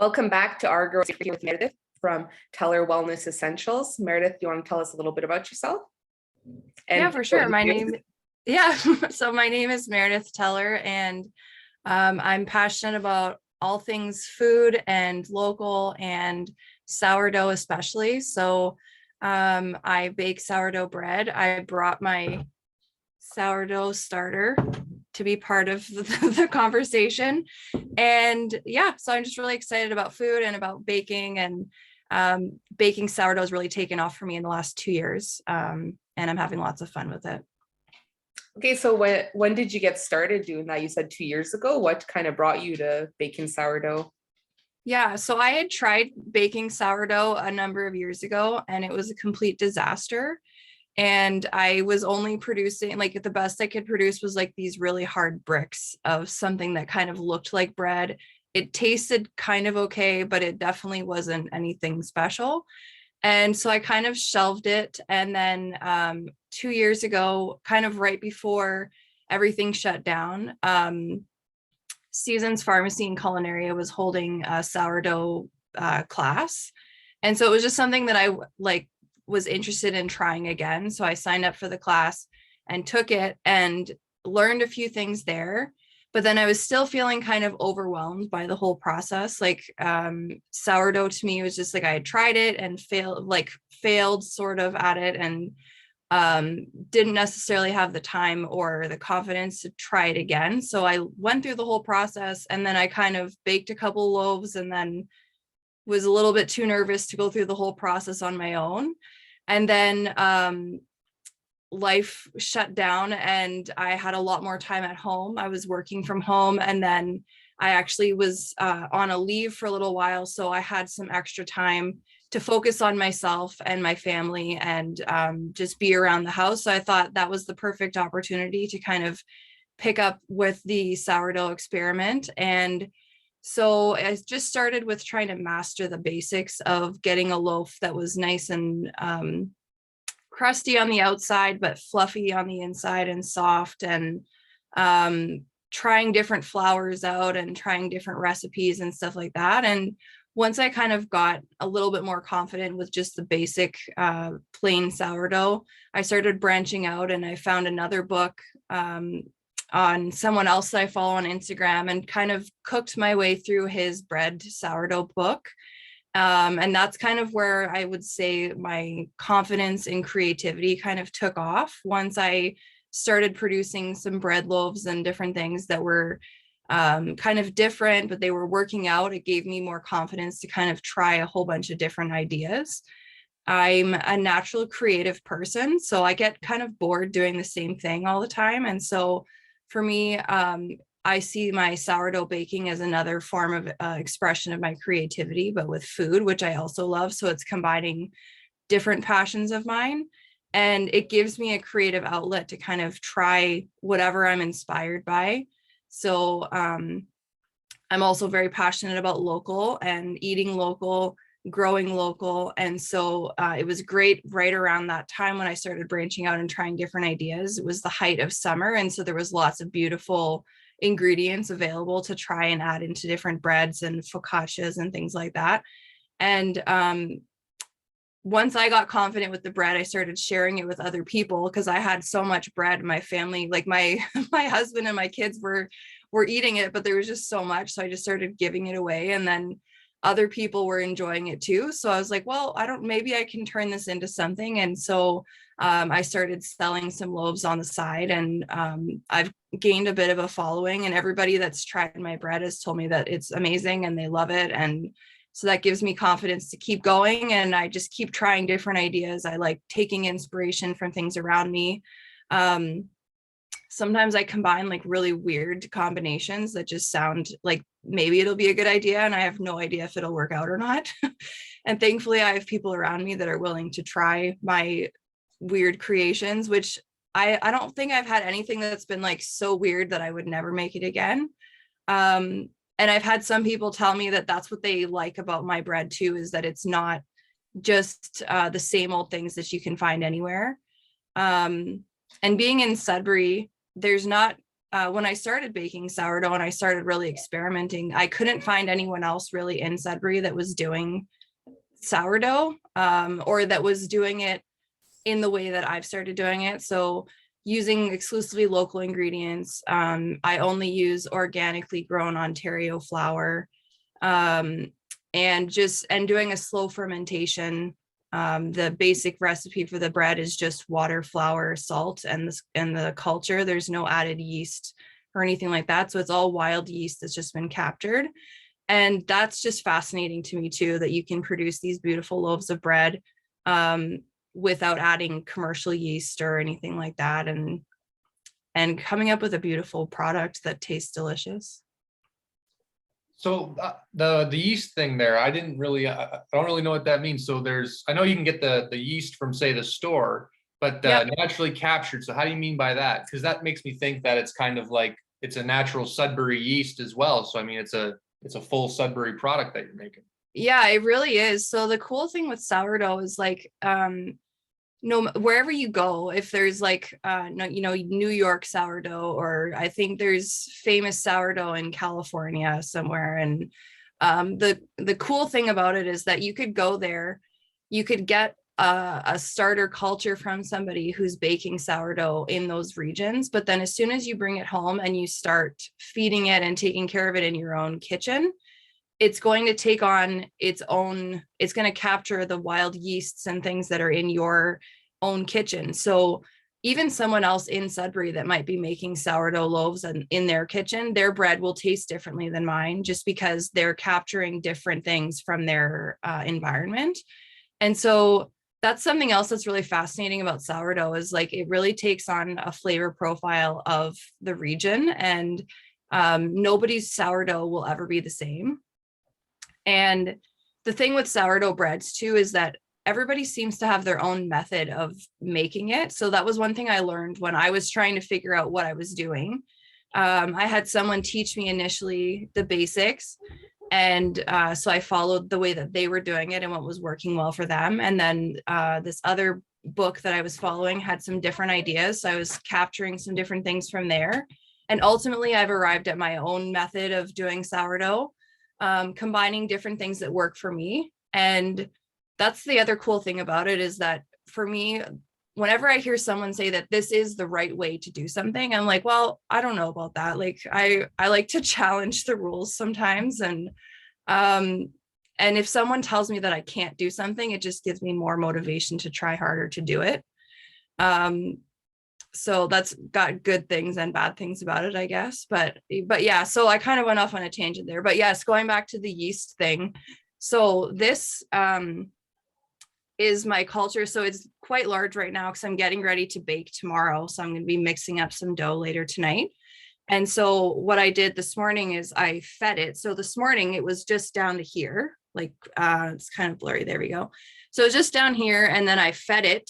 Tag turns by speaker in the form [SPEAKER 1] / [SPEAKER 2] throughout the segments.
[SPEAKER 1] Welcome back to Our Girls here with Meredith from Teller Wellness Essentials. Meredith, do you want to tell us a little bit about yourself?
[SPEAKER 2] Yeah, for sure. So my name is Meredith Teller, and I'm passionate about all things food and local and sourdough especially. So I bake sourdough bread. I brought my sourdough starter to be part of the conversation. And yeah, so I'm just really excited about food and about baking, and baking sourdough has really taken off for me in the last 2 years. And I'm having lots of fun with it.
[SPEAKER 1] Okay, so when did you get started doing that? You said 2 years ago. What kind of brought you to baking sourdough?
[SPEAKER 2] Yeah, so I had tried baking sourdough a number of years ago, and it was a complete disaster. And I was only producing, like, the best I could produce was like these really hard bricks of something that kind of looked like bread. It tasted kind of okay, but it definitely wasn't anything special. And so I kind of shelved it. And then 2 years ago, kind of right before everything shut down, Seasons Pharmacy and Culinaria was holding a sourdough class. And so it was just something that I was interested in trying again. So I signed up for the class and took it and learned a few things there. But then I was still feeling kind of overwhelmed by the whole process. Sourdough to me was just like I had tried it and failed sort of at it, and didn't necessarily have the time or the confidence to try it again. So I went through the whole process, and then I kind of baked a couple loaves and then was a little bit too nervous to go through the whole process on my own. And then life shut down and I had a lot more time at home. I was working from home, and then I actually was on a leave for a little while. So I had some extra time to focus on myself and my family and just be around the house. So I thought that was the perfect opportunity to kind of pick up with the sourdough experiment. And so I just started with trying to master the basics of getting a loaf that was nice and crusty on the outside, but fluffy on the inside and soft, and trying different flours out and trying different recipes and stuff like that. And once I kind of got a little bit more confident with just the basic plain sourdough, I started branching out, and I found another book on someone else that I follow on Instagram, and kind of cooked my way through his bread sourdough book. And that's kind of where I would say my confidence and creativity kind of took off once I started producing some bread loaves and different things that were kind of different, but they were working out. It gave me more confidence to kind of try a whole bunch of different ideas. I'm a natural creative person, so I get kind of bored doing the same thing all the time. And so for me, I see my sourdough baking as another form of expression of my creativity, but with food, which I also love. So it's combining different passions of mine, and it gives me a creative outlet to kind of try whatever I'm inspired by. So I'm also very passionate about local and eating local, growing local. And so it was great right around that time when I started branching out and trying different ideas. It was the height of summer, and so there was lots of beautiful ingredients available to try and add into different breads and focaccias and things like that. And once I got confident with the bread, I started sharing it with other people, because I had so much bread. My family, like my husband and my kids were eating it, but there was just so much. So I just started giving it away, and then other people were enjoying it too. So I was like, well, maybe I can turn this into something. And so I started selling some loaves on the side, and I've gained a bit of a following, and everybody that's tried my bread has told me that it's amazing and they love it. And so that gives me confidence to keep going, and I just keep trying different ideas. I like taking inspiration from things around me. Sometimes I combine like really weird combinations that just sound like maybe it'll be a good idea, and I have no idea if it'll work out or not. And thankfully I have people around me that are willing to try my weird creations, which I don't think I've had anything that's been like so weird that I would never make it again. And I've had some people tell me that that's what they like about my bread too, is that it's not just the same old things that you can find anywhere. And being in Sudbury, there's not when I started baking sourdough and I started really experimenting, I couldn't find anyone else really in Sudbury that was doing sourdough, or that was doing it in the way that I've started doing it. So using exclusively local ingredients. I only use organically grown Ontario flour, and doing a slow fermentation. The basic recipe for the bread is just water, flour, salt, and the culture. There's no added yeast or anything like that. So it's all wild yeast that's just been captured. And that's just fascinating to me too, that you can produce these beautiful loaves of bread without adding commercial yeast or anything like that, and coming up with a beautiful product that tastes delicious.
[SPEAKER 3] So the yeast thing there, I didn't really, I don't really know what that means. So I know you can get the yeast from, say, the store, but
[SPEAKER 2] Yep.
[SPEAKER 3] naturally captured. So how do you mean by that? Because that makes me think that it's kind of like it's a natural Sudbury yeast as well. So I mean, it's a full Sudbury product that you're making.
[SPEAKER 2] Yeah, it really is. So the cool thing with sourdough is like, no, wherever you go, if there's like no, New York sourdough, or I think there's famous sourdough in California somewhere. And the cool thing about it is that you could go there, you could get a starter culture from somebody who's baking sourdough in those regions, but then as soon as you bring it home and you start feeding it and taking care of it in your own kitchen, it's going to take on its own, it's going to capture the wild yeasts and things that are in your own kitchen. So even someone else in Sudbury that might be making sourdough loaves and in their kitchen, their bread will taste differently than mine, just because they're capturing different things from their environment. And so that's something else that's really fascinating about sourdough, is like it really takes on a flavor profile of the region, and nobody's sourdough will ever be the same. And the thing with sourdough breads too is that everybody seems to have their own method of making it. So that was one thing I learned when I was trying to figure out what I was doing. I had someone teach me initially the basics. And so I followed the way that they were doing it and what was working well for them. And then this other book that I was following had some different ideas. So I was capturing some different things from there. And ultimately, I've arrived at my own method of doing sourdough, combining different things that work for me. And that's the other cool thing about it, is that for me, whenever I hear someone say that this is the right way to do something, I'm like, well, I don't know about that. Like I like to challenge the rules sometimes. And if someone tells me that I can't do something, it just gives me more motivation to try harder to do it. So that's got good things and bad things about it, I guess. But yeah, so I kind of went off on a tangent there. But yes, going back to the yeast thing. So this is my culture. So it's quite large right now because I'm getting ready to bake tomorrow. So I'm going to be mixing up some dough later tonight. And so what I did this morning is I fed it. So this morning it was just down to here, like it's kind of blurry. There we go. So just down here, and then I fed it.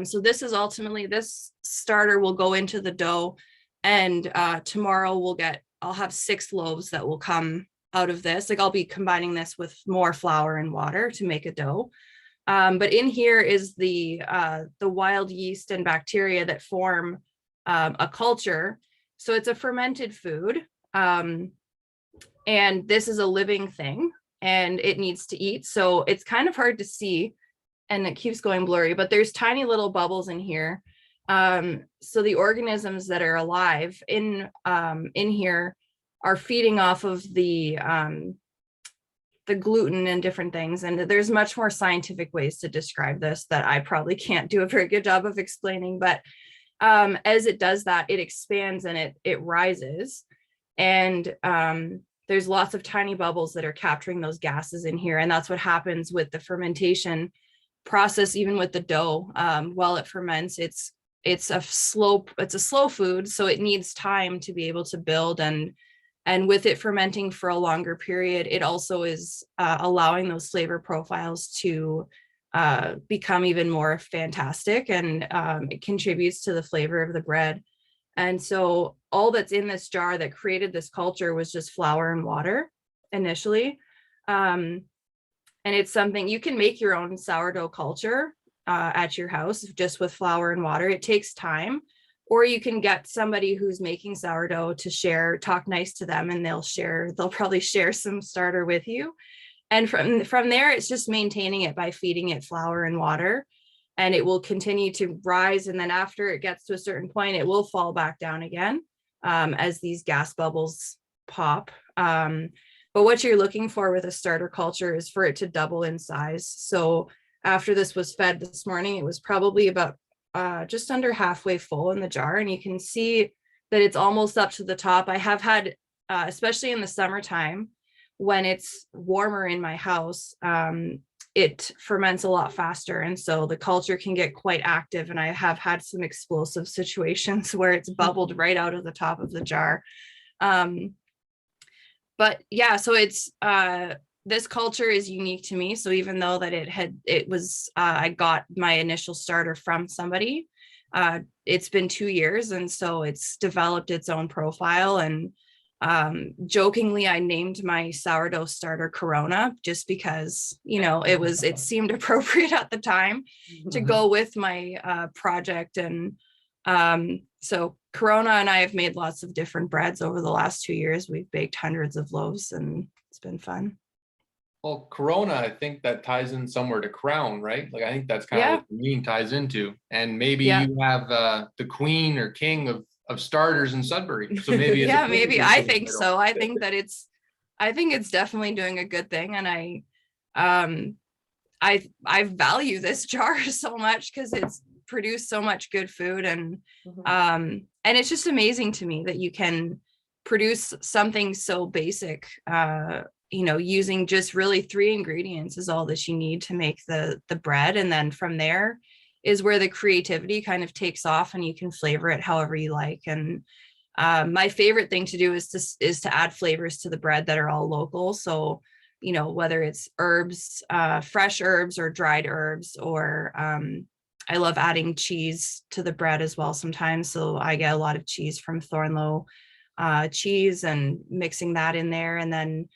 [SPEAKER 2] So this is ultimately, this starter will go into the dough, and tomorrow I'll have 6 loaves that will come out of this. Like I'll be combining this with more flour and water to make a dough. But in here is the wild yeast and bacteria that form a culture. So it's a fermented food. And this is a living thing, and it needs to eat. So it's kind of hard to see, and it keeps going blurry, but there's tiny little bubbles in here. So the organisms that are alive in here are feeding off of the gluten and different things. And there's much more scientific ways to describe this that I probably can't do a very good job of explaining. But as it does that, it expands and it rises. And there's lots of tiny bubbles that are capturing those gases in here. And that's what happens with the fermentation process, even with the dough. While it ferments, it's a slow food. So it needs time to be able to build, and with it fermenting for a longer period, it also is allowing those flavor profiles to become even more fantastic, and it contributes to the flavor of the bread. And so all that's in this jar that created this culture was just flour and water initially. And it's something you can make your own sourdough culture at your house just with flour and water. It takes time. or you can get somebody who's making sourdough to share, talk nice to them, and they'll probably share some starter with you. And from there, it's just maintaining it by feeding it flour and water, and it will continue to rise. And then after it gets to a certain point, it will fall back down again as these gas bubbles pop. But what you're looking for with a starter culture is for it to double in size. So after this was fed this morning, it was probably about just under halfway full in the jar. And you can see that it's almost up to the top. I have had, especially in the summertime, when it's warmer in my house, it ferments a lot faster. And so the culture can get quite active. And I have had some explosive situations where it's bubbled right out of the top of the jar. But yeah, so it's this culture is unique to me. So even though that I got my initial starter from somebody, it's been 2 years, and so it's developed its own profile. And jokingly, I named my sourdough starter Corona, just because, it seemed appropriate at the time to go with my project. And so Corona and I have made lots of different breads over the last 2 years. We've baked hundreds of loaves, and it's been fun.
[SPEAKER 3] Well, Corona, I think that ties in somewhere to crown, right? Like, I think that's kind of what the meaning ties into. And maybe you have the queen or king of starters in Sudbury. So maybe it's
[SPEAKER 2] maybe. I think so. I think it's definitely doing a good thing. And I value this jar so much because it's produced so much good food. And it's just amazing to me that you can produce something so basic, using just really 3 ingredients is all that you need to make the bread. And then from there is where the creativity kind of takes off, and you can flavor it however you like. And my favorite thing to do is to add flavors to the bread that are all local. So, whether it's herbs, fresh herbs or dried herbs, or I love adding cheese to the bread as well sometimes. So I get a lot of cheese from Thornlow cheese and mixing that in there. And then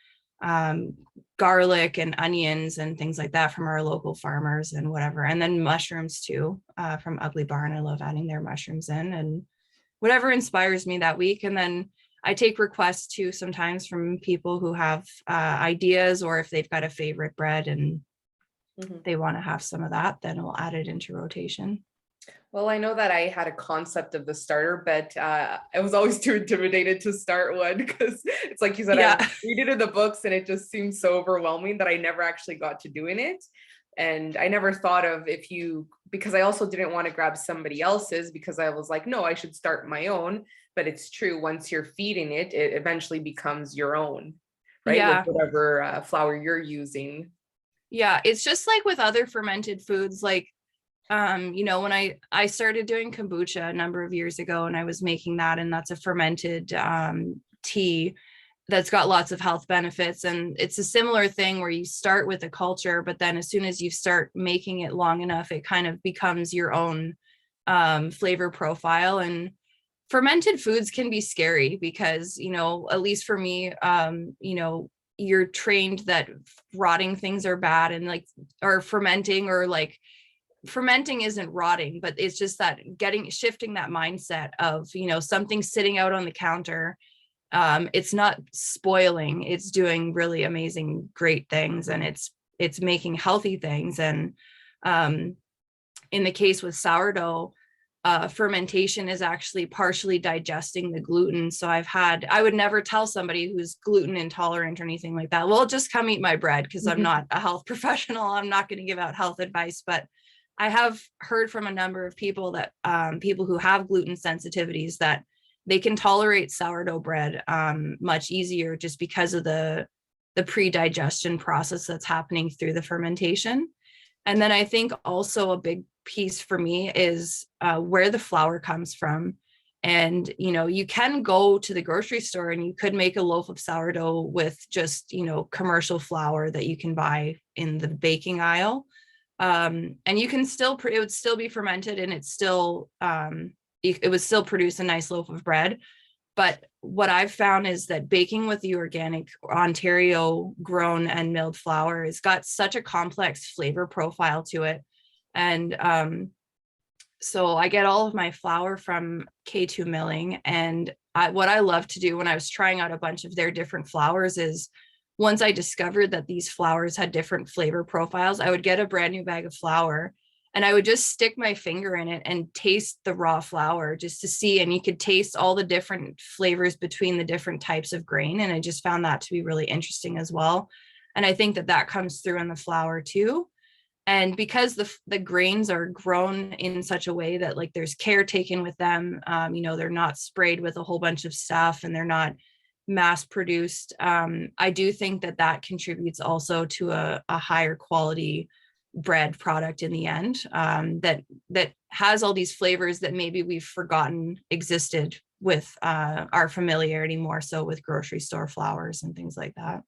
[SPEAKER 2] garlic and onions and things like that from our local farmers and whatever. And then mushrooms too, from Ugly Barn. I love adding their mushrooms in, and whatever inspires me that week. And then I take requests too sometimes from people who have ideas, or if they've got a favorite bread and they want to have some of that, then we'll add it into rotation.
[SPEAKER 1] Well, I know that I had a concept of the starter, but I was always too intimidated to start one because it's like you said, I read it in the books and it just seems so overwhelming that I never actually got to doing it. And I never thought of because I also didn't want to grab somebody else's, because I was like, no, I should start my own. But it's true, once you're feeding it, it eventually becomes your own, right?
[SPEAKER 2] Yeah.
[SPEAKER 1] With whatever flour you're using.
[SPEAKER 2] Yeah, it's just like with other fermented foods, like when I started doing kombucha a number of years ago, and I was making that, and that's a fermented tea that's got lots of health benefits. And it's a similar thing where you start with a culture, but then as soon as you start making it long enough, it kind of becomes your own flavor profile. And fermented foods can be scary because, at least for me, you're trained that rotting things are bad, and fermenting isn't rotting, but it's just that shifting that mindset of, something sitting out on the counter, it's not spoiling, it's doing really amazing, great things, and it's making healthy things. And in the case with sourdough, fermentation is actually partially digesting the gluten. So I would never tell somebody who's gluten intolerant or anything like that, well, just come eat my bread, because I'm not a health professional. I'm not going to give out health advice, but I have heard from a number of people that people who have gluten sensitivities, that they can tolerate sourdough bread much easier, just because of the pre-digestion process that's happening through the fermentation. And then I think also a big piece for me is where the flour comes from. And, you can go to the grocery store and you could make a loaf of sourdough with just, commercial flour that you can buy in the baking aisle. And you can it would still be fermented, and it would still produce a nice loaf of bread. But what I've found is that baking with the organic Ontario grown and milled flour has got such a complex flavor profile to it. And So I get all of my flour from K2 Milling. And what I love to do when I was trying out a bunch of their different flours is, once I discovered that these flours had different flavor profiles, I would get a brand new bag of flour and I would just stick my finger in it and taste the raw flour just to see. And you could taste all the different flavors between the different types of grain. And I just found that to be really interesting as well. And I think that that comes through in the flour too. And because the grains are grown in such a way that like there's care taken with them, they're not sprayed with a whole bunch of stuff and they're not mass produced. I do think that that contributes also to a higher quality bread product in the end, that has all these flavors that maybe we've forgotten existed with our familiarity more so with grocery store flours and things like that.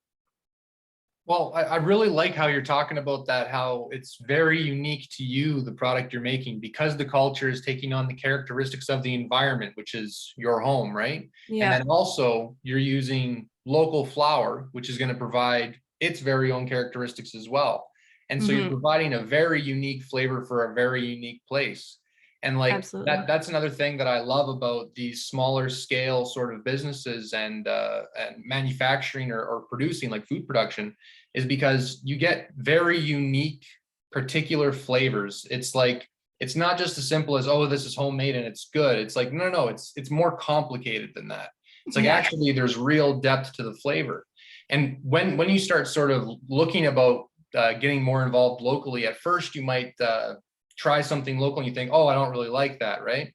[SPEAKER 3] Well, I really like how you're talking about that, how it's very unique to you, the product you're making, because the culture is taking on the characteristics of the environment, which is your home, right?
[SPEAKER 2] Yeah.
[SPEAKER 3] And then also you're using local flour, which is going to provide its very own characteristics as well. And so you're providing a very unique flavor for a very unique place. And like
[SPEAKER 2] Absolutely.
[SPEAKER 3] that's another thing that I love about these smaller scale sort of businesses and manufacturing or producing, like food production, is because you get very unique particular flavors. It's like, it's not just as simple as, oh, this is homemade and it's good. It's like, no, it's more complicated than that. It's like, actually there's real depth to the flavor. And when you start sort of looking about getting more involved locally, at first you might try something local and you think, oh, I don't really like that, right?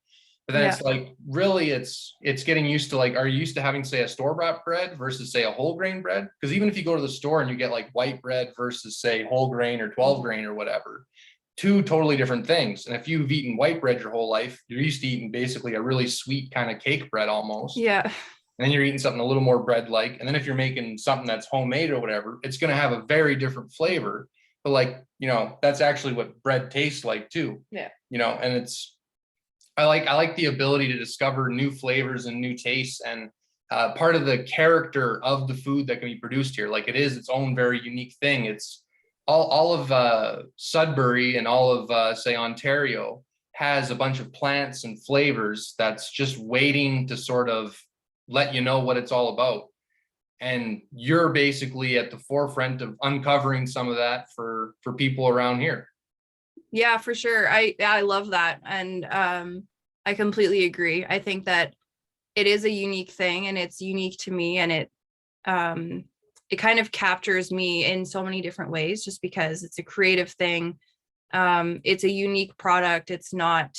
[SPEAKER 3] But then it's like, really, it's getting used to, like, are you used to having, say, a store-bought bread versus, say, a whole grain bread? Because even if you go to the store and you get like white bread versus, say, whole grain or 12 grain or whatever, two totally different things. And if you've eaten white bread your whole life, you're used to eating basically a really sweet kind of cake bread almost.
[SPEAKER 2] Yeah.
[SPEAKER 3] And then you're eating something a little more bread-like. And then if you're making something that's homemade or whatever, it's going to have a very different flavor. But like, that's actually what bread tastes like too.
[SPEAKER 1] Yeah.
[SPEAKER 3] And it's, I like the ability to discover new flavors and new tastes, and part of the character of the food that can be produced here. Like, it is its own very unique thing. It's all of Sudbury and all of say Ontario has a bunch of plants and flavors that's just waiting to sort of let you know what it's all about. And you're basically at the forefront of uncovering some of that for people around here.
[SPEAKER 2] Yeah, for sure. I love that. And I completely agree. I think that it is a unique thing and it's unique to me, and it kind of captures me in so many different ways just because it's a creative thing. It's a unique product. It's not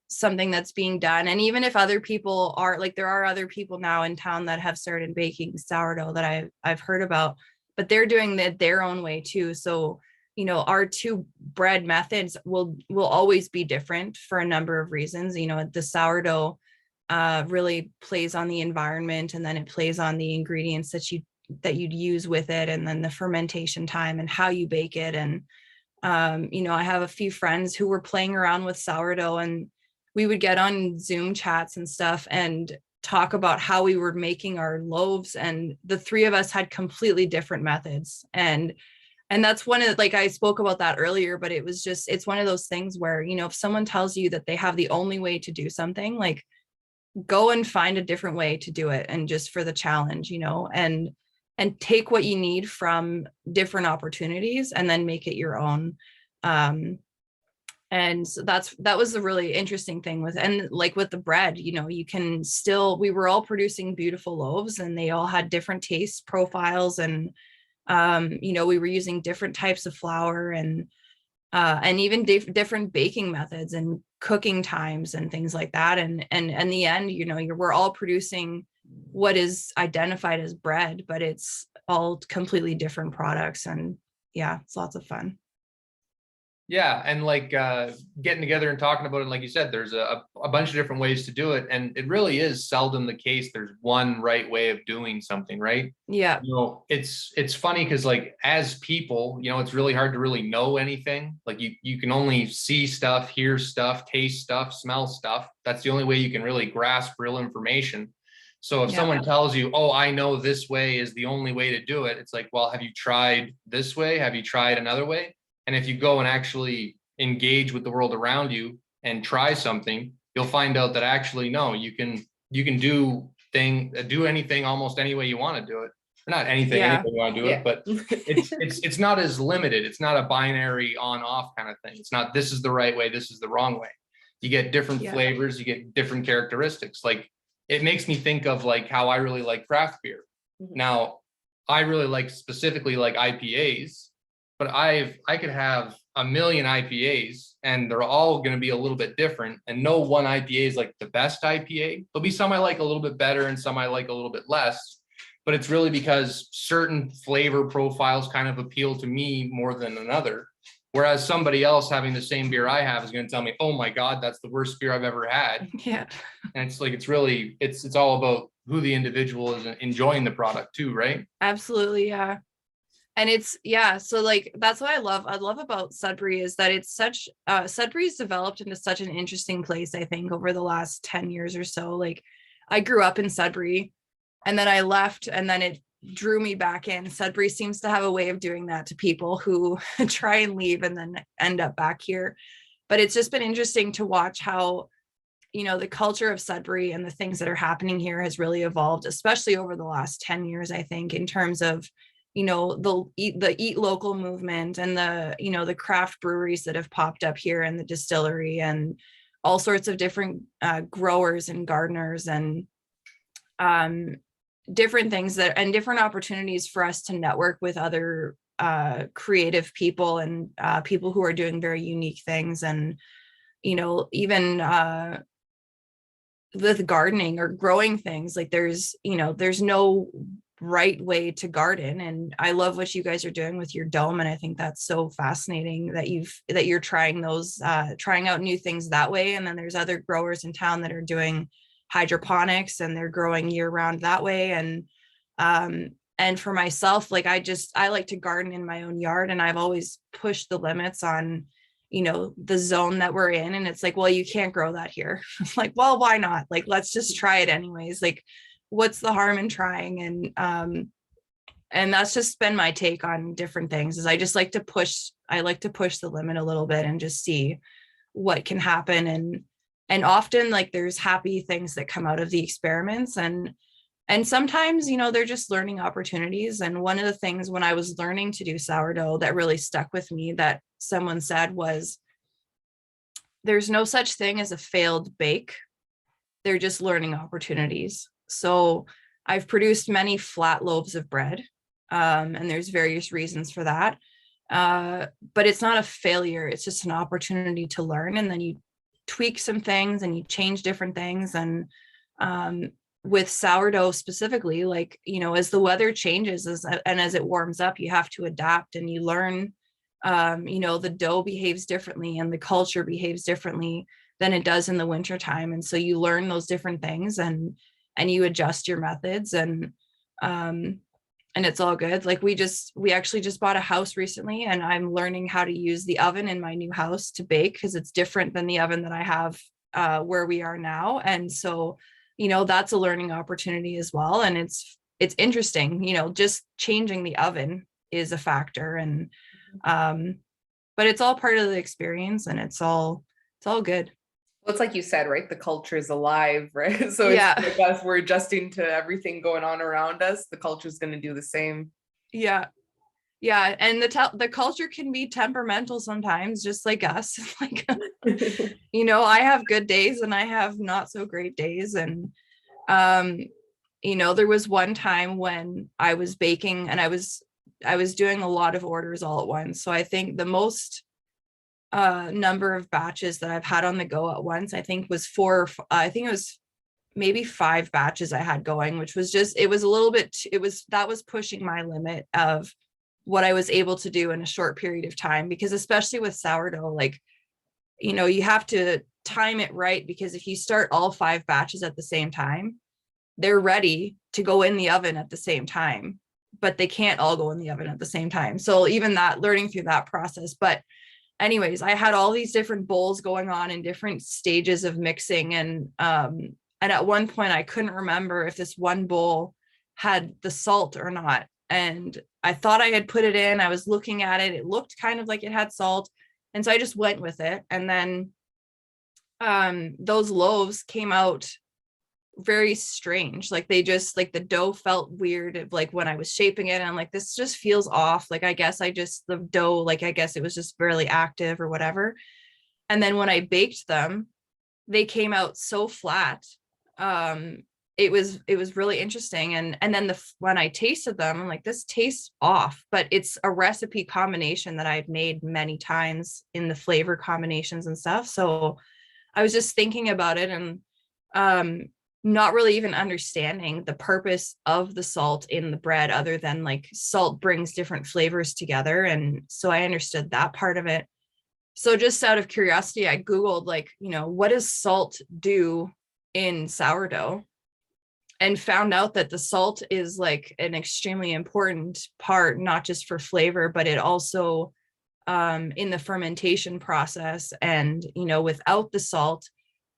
[SPEAKER 2] something that's being done. And even if other people are, like, there are other people now in town that have started baking sourdough that I've heard about, but they're doing it their own way too. So, our two bread methods will always be different for a number of reasons. The sourdough really plays on the environment, and then it plays on the ingredients that you'd use with it, and then the fermentation time and how you bake it. And I have a few friends who were playing around with sourdough, and we would get on Zoom chats and stuff and talk about how we were making our loaves. And the three of us had completely different methods. And that's one of, like, I spoke about that earlier, but it's one of those things where, if someone tells you that they have the only way to do something, like, go and find a different way to do it. And just for the challenge, and take what you need from different opportunities and then make it your own. And so that was the really interesting thing and like with the bread, you can still, we were all producing beautiful loaves and they all had different taste profiles, and we were using different types of flour and even different baking methods and cooking times and things like that. And in the end, we're all producing what is identified as bread, but it's all completely different products. And yeah, it's lots of fun.
[SPEAKER 3] Yeah, and like getting together and talking about it, like you said, there's a bunch of different ways to do it, and it really is seldom the case there's one right way of doing something, right?
[SPEAKER 2] Yeah.
[SPEAKER 3] It's funny because, like, as people, it's really hard to really know anything. Like, you can only see stuff, hear stuff, taste stuff, smell stuff. That's the only way you can really grasp real information. So if someone tells you, oh, I know this way is the only way to do it, it's like, well, have you tried this way? Have you tried another way? And if you go and actually engage with the world around you, and try something, you'll find out that actually, no, you can do anything almost any way you want to do it. Or not anything, any way you want to do it, but it's not as limited. It's not a binary on off kind of thing. It's not, this is the right way, this is the wrong way. You get different flavors, you get different characteristics. Like, it makes me think of like how I really like craft beer. Now, I really like specifically like IPAs, but I could have a million IPAs and they're all going to be a little bit different, and no one IPA is like the best IPA. There'll be some I like a little bit better and some I like a little bit less, but it's really because certain flavor profiles kind of appeal to me more than another. Whereas somebody else having the same beer I have is going to tell me, oh my God, that's the worst beer I've ever had.
[SPEAKER 2] Yeah.
[SPEAKER 3] And it's like, it's all about who the individual is enjoying the product too, right?
[SPEAKER 2] Absolutely. Yeah. And so like, that's what I love about Sudbury is that it's such, Sudbury's developed into such an interesting place, I think, over the last 10 years or so. Like, I grew up in Sudbury and then I left, and then it drew me back in. Sudbury seems to have a way of doing that to people who try and leave and then end up back here. But it's just been interesting to watch how, the culture of Sudbury and the things that are happening here has really evolved, especially over the last 10 years, I think, in terms of, the eat local movement and the craft breweries that have popped up here and the distillery and all sorts of different growers and gardeners and different things and different opportunities for us to network with other creative people and people who are doing very unique things. And, even with gardening or growing things, like there's no right way to garden. And I love what you guys are doing with your dome. And I think that's so fascinating that you're trying out new things that way. And then there's other growers in town that are doing hydroponics and they're growing year round that way. And for myself, like I like to garden in my own yard, and I've always pushed the limits on, the zone that we're in. And it's like, well, you can't grow that here. Like, well, why not? Like, let's just try it anyways. Like, what's the harm in trying? And that's just been my take on different things, is I like to push the limit a little bit and just see what can happen. And often, like, there's happy things that come out of the experiments, and sometimes, they're just learning opportunities. And one of the things when I was learning to do sourdough that really stuck with me that someone said was, there's no such thing as a failed bake. They're just learning opportunities. So I've produced many flat loaves of bread, and there's various reasons for that. But it's not a failure. It's just an opportunity to learn. And then you tweak some things and you change different things. And with sourdough specifically, like, as the weather changes and as it warms up, you have to adapt and you learn, the dough behaves differently and the culture behaves differently than it does in the wintertime. And so you learn those different things and you adjust your methods, and it's all good. Like, we actually just bought a house recently, and I'm learning how to use the oven in my new house to bake, because it's different than the oven that I have where we are now. And so, that's a learning opportunity as well. And it's interesting, just changing the oven is a factor, and but it's all part of the experience, and it's all good.
[SPEAKER 1] Well, it's like you said, right? The culture is alive, right? So it's like us, we're adjusting to everything going on around us. The culture is going to do the same.
[SPEAKER 2] Yeah. Yeah. And the culture can be temperamental sometimes, just like us. Like, I have good days and I have not so great days. And, there was one time when I was baking and I was doing a lot of orders all at once. So I think the most number of batches that I've had on the go at once, I think was it was maybe 5 batches I had going, which was that was pushing my limit of what I was able to do in a short period of time. Because especially with sourdough, like, you have to time it right, because if you start all 5 batches at the same time, they're ready to go in the oven at the same time, but they can't all go in the oven at the same time. So even that, learning through that process. But anyways, I had all these different bowls going on in different stages of mixing. And at one point I couldn't remember if this one bowl had the salt or not. And I thought I had put it in. I was looking at it. It looked kind of like it had salt. And so I just went with it. And then those loaves came out very strange. Like they just, like the dough felt weird, like when I was shaping it, and I'm like, this just feels off. Like I guess the dough, like I guess it was just barely active or whatever. And then when I baked them, they came out so flat. It was really interesting. And then when I tasted them, I'm like, this tastes off, but it's a recipe combination that I've made many times in the flavor combinations and stuff. So I was just thinking about it, and not really even understanding the purpose of the salt in the bread, other than like salt brings different flavors together. And so I understood that part of it. So just out of curiosity, I Googled, like, what does salt do in sourdough? And found out that the salt is like an extremely important part, not just for flavor, but it also in the fermentation process. And, without the salt,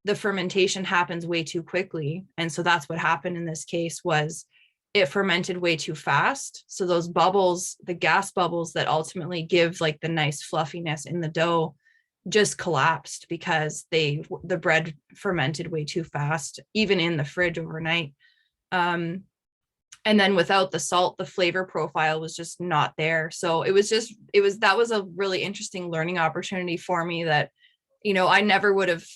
[SPEAKER 2] the fermentation happens way too quickly. And so that's what happened in this case, was it fermented way too fast. So those bubbles, the gas bubbles that ultimately give like the nice fluffiness in the dough, just collapsed because the bread fermented way too fast, even in the fridge overnight. And then without the salt, the flavor profile was just not there. So that was a really interesting learning opportunity for me, that, I never would have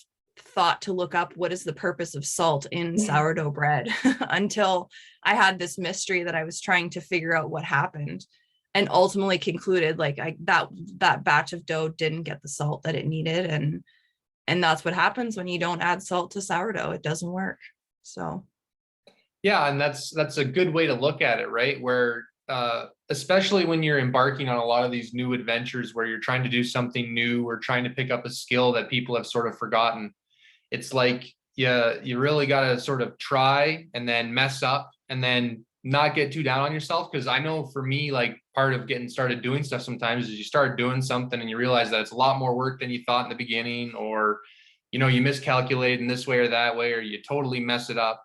[SPEAKER 2] thought to look up what is the purpose of salt in sourdough bread until I had this mystery that I was trying to figure out what happened, and ultimately concluded like that batch of dough didn't get the salt that it needed. And that's what happens when you don't add salt to sourdough. It doesn't work. So
[SPEAKER 3] Yeah, and that's a good way to look at it, right? Where especially when you're embarking on a lot of these new adventures where you're trying to do something new or trying to pick up a skill that people have sort of forgotten. It's like, yeah, you really got to sort of try and then mess up and then not get too down on yourself. Because I know for me, like part of getting started doing stuff sometimes is you start doing something and you realize that it's a lot more work than you thought in the beginning, or, you miscalculate in this way or that way, or you totally mess it up.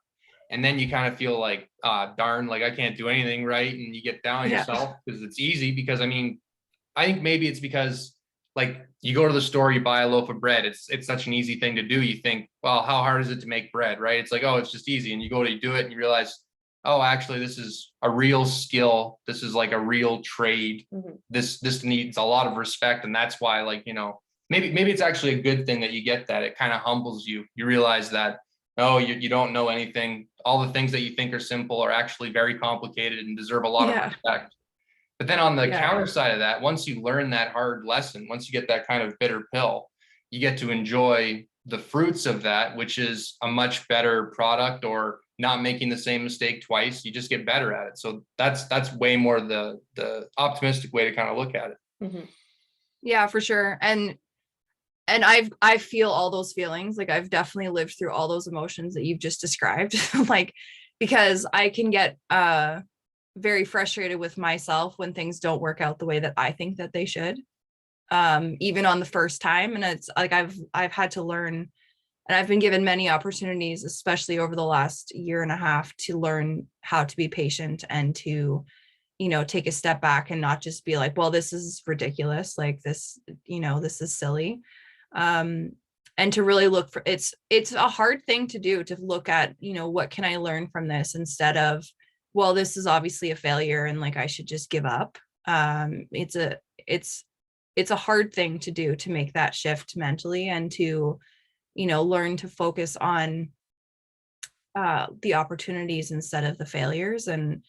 [SPEAKER 3] And then you kind of feel like, darn, like I can't do anything right. And you get down on yourself because it's easy. Because I mean, I think maybe it's because like you go to the store, you buy a loaf of bread. It's such an easy thing to do. You think, well, how hard is it to make bread, right? It's like, oh, it's just easy. And you go to do it and you realize, oh, actually, this is a real skill. This is like a real trade.
[SPEAKER 1] Mm-hmm.
[SPEAKER 3] This needs a lot of respect. And that's why, like, maybe it's actually a good thing that you get that. It kind of humbles you. You realize that, oh, you don't know anything. All the things that you think are simple are actually very complicated and deserve a lot of respect. But then on the counter side of that, once you learn that hard lesson, once you get that kind of bitter pill, you get to enjoy the fruits of that, which is a much better product, or not making the same mistake twice. You just get better at it. So that's way more the optimistic way to kind of look at it.
[SPEAKER 1] Mm-hmm.
[SPEAKER 2] Yeah, for sure. And I feel all those feelings. Like I've definitely lived through all those emotions that you've just described. Like, because I can get very frustrated with myself when things don't work out the way that I think that they should, even on the first time. And it's like I've had to learn, and I've been given many opportunities, especially over the last year and a half, to learn how to be patient and to, take a step back and not just be like, well, this is ridiculous, like this, this is silly. And to really look for, it's a hard thing to do, to look at, what can I learn from this, instead of, well, this is obviously a failure and like I should just give up. It's a hard thing to do, to make that shift mentally, and to, learn to focus on the opportunities instead of the failures. And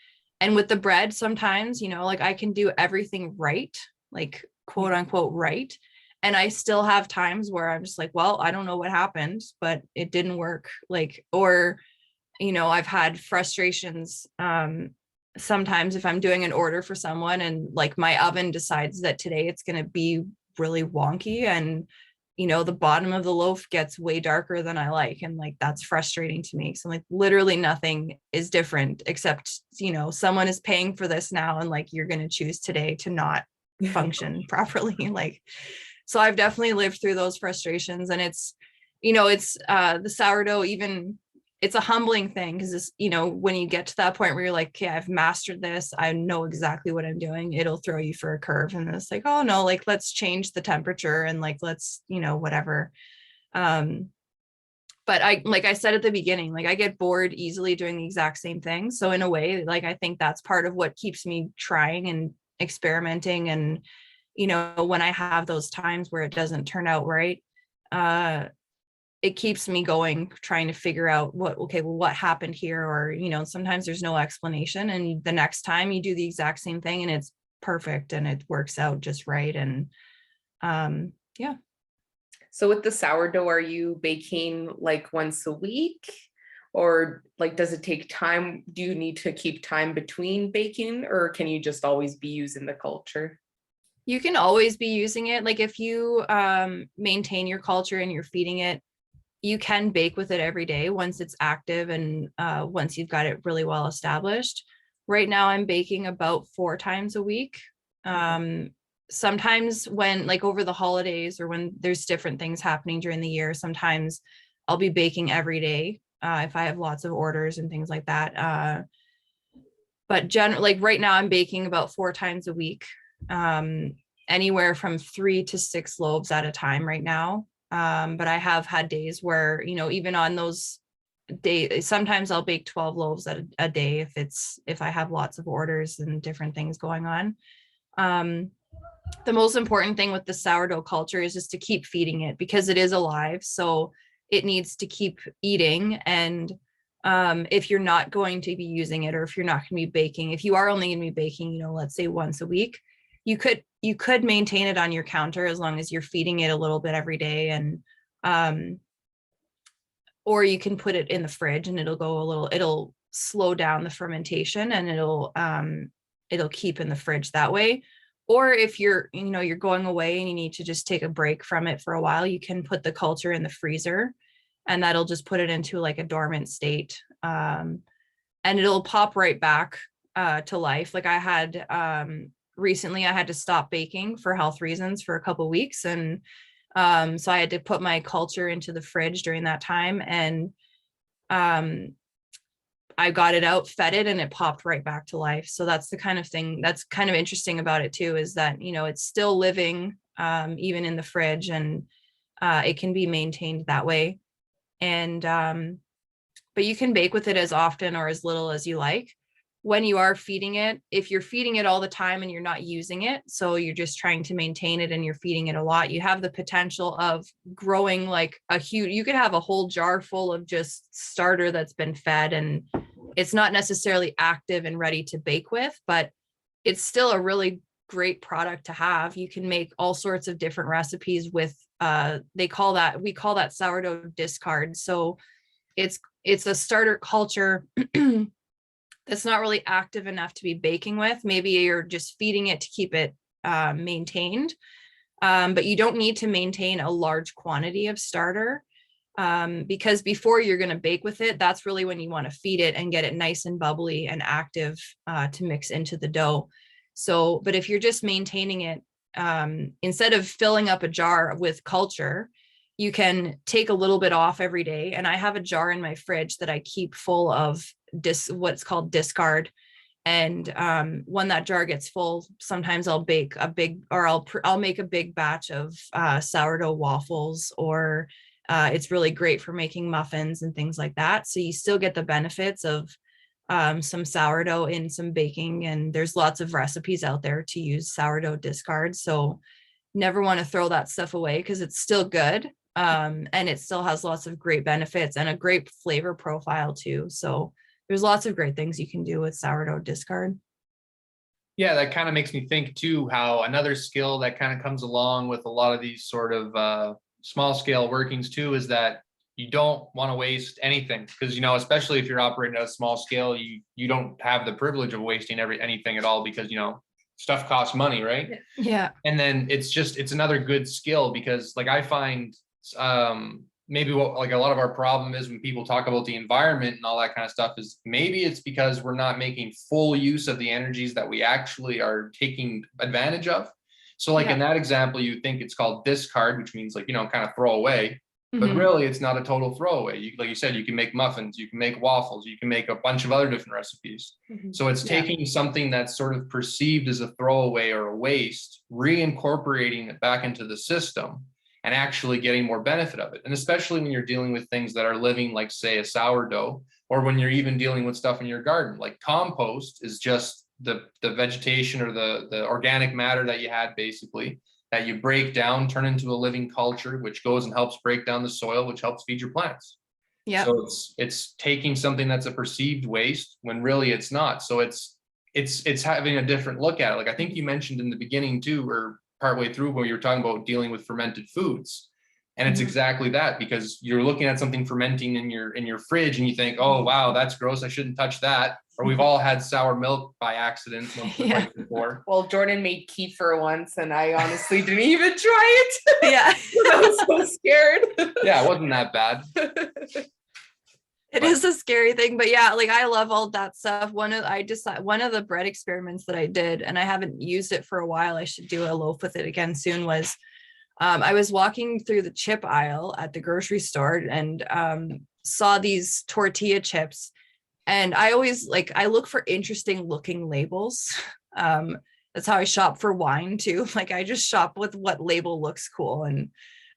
[SPEAKER 2] with the bread, sometimes, like I can do everything right, like quote unquote right, and I still have times where I'm just like, well, I don't know what happened, but it didn't work. Like, or I've had frustrations sometimes if I'm doing an order for someone and like my oven decides that today it's going to be really wonky, and the bottom of the loaf gets way darker than I like, and like that's frustrating to me. So like literally nothing is different, except someone is paying for this now, and like you're going to choose today to not function properly. Like, so I've definitely lived through those frustrations, and it's the sourdough, even it's a humbling thing, because it's, when you get to that point where you're like, okay, I've mastered this, I know exactly what I'm doing, it'll throw you for a curve. And it's like, oh no, like let's change the temperature and like let's, whatever. but like I said at the beginning, like I get bored easily doing the exact same thing. So in a way, like I think that's part of what keeps me trying and experimenting. And, you know, when I have those times where it doesn't turn out right, it keeps me going, trying to figure out what happened here. Or, you know, sometimes there's no explanation, and the next time you do the exact same thing and it's perfect and it works out just right. And yeah.
[SPEAKER 1] So with the sourdough, are you baking like once a week? Or like, does it take time? Do you need to keep time between baking, or can you just always be using the culture?
[SPEAKER 2] You can always be using it. Like if you maintain your culture and you're feeding it, you can bake with it every day once it's active and once you've got it really well established. Right now I'm baking about 4 times a week. Sometimes when like over the holidays or when there's different things happening during the year, sometimes I'll be baking every day if I have lots of orders and things like that. But like right now I'm baking about 4 times a week, anywhere from 3 to 6 loaves at a time right now. But I have had days where, you know, even on those days, sometimes I'll bake 12 loaves a day if I have lots of orders and different things going on. The most important thing with the sourdough culture is just to keep feeding it, because it is alive. So it needs to keep eating. And if you're not going to be using it, or if you're not going to be baking, if you are only going to be baking, you know, let's say once a week, you could maintain it on your counter as long as you're feeding it a little bit every day. And or you can put it in the fridge and it'll slow down the fermentation, and it'll keep in the fridge that way. Or if you're going away and you need to just take a break from it for a while, you can put the culture in the freezer, and that'll just put it into like a dormant state. And it'll pop right back to life. Like I had recently I had to stop baking for health reasons for a couple of weeks. And so I had to put my culture into the fridge during that time. And I got it out, fed it, and it popped right back to life. So that's the kind of thing that's kind of interesting about it too, is that, you know, it's still living even in the fridge, and it can be maintained that way. And but you can bake with it as often or as little as you like. When you are feeding it, if you're feeding it all the time and you're not using it, so you're just trying to maintain it and you're feeding it a lot, you have the potential of growing like you could have a whole jar full of just starter that's been fed, and it's not necessarily active and ready to bake with, but it's still a really great product to have. You can make all sorts of different recipes with we call that sourdough discard. So it's a starter culture that's not really active enough to be baking with. Maybe you're just feeding it to keep it maintained, but you don't need to maintain a large quantity of starter, because before you're going to bake with it, that's really when you want to feed it and get it nice and bubbly and active to mix into the dough. So, but if you're just maintaining it, instead of filling up a jar with culture, you can take a little bit off every day. And I have a jar in my fridge that I keep full of what's called discard. And when that jar gets full, sometimes I'll bake I'll make a big batch of sourdough waffles, or it's really great for making muffins and things like that. So you still get the benefits of some sourdough in some baking, and there's lots of recipes out there to use sourdough discard. So never want to throw that stuff away, because it's still good. And it still has lots of great benefits and a great flavor profile too. So there's lots of great things you can do with sourdough discard.
[SPEAKER 3] Yeah, that kind of makes me think too, how another skill that kind of comes along with a lot of these sort of small scale workings too, is that you don't want to waste anything, because, you know, especially if you're operating at a small scale, you don't have the privilege of wasting anything at all, because, you know, stuff costs money, right?
[SPEAKER 2] Yeah.
[SPEAKER 3] And then it's another good skill, because like I find maybe what like a lot of our problem is when people talk about the environment and all that kind of stuff, is maybe it's because we're not making full use of the energies that we actually are taking advantage of. So like in that example, you think it's called discard, which means like, you know, kind of throw away, but really it's not a total throwaway. Like you said, you can make muffins, you can make waffles, you can make a bunch of other different recipes. So it's taking something that's sort of perceived as a throwaway or a waste, reincorporating it back into the system, and actually getting more benefit of it. And especially when you're dealing with things that are living, like say a sourdough, or when you're even dealing with stuff in your garden, like compost is just the vegetation or the organic matter that you had basically that you break down, turn into a living culture, which goes and helps break down the soil, which helps feed your plants.
[SPEAKER 2] Yeah.
[SPEAKER 3] So it's taking something that's a perceived waste when really it's not. So it's having a different look at it. Like I think you mentioned in the beginning too, or partway through, where you were talking about dealing with fermented foods. And it's exactly that, because you're looking at something fermenting in your fridge and you think, oh wow, that's gross, I shouldn't touch that. Or we've all had sour milk by accident once or twice before.
[SPEAKER 1] Well, Jordan made kefir once and I honestly didn't even try it.
[SPEAKER 2] Yeah.
[SPEAKER 1] I was so scared.
[SPEAKER 3] Yeah, it wasn't that bad.
[SPEAKER 2] It is a scary thing, but yeah, like I love all that stuff. One of the bread experiments that I did, and I haven't used it for a while, I should do a loaf with it again soon, was I was walking through the chip aisle at the grocery store and saw these tortilla chips. And I always I look for interesting looking labels. That's how I shop for wine too. Like I just shop with what label looks cool. And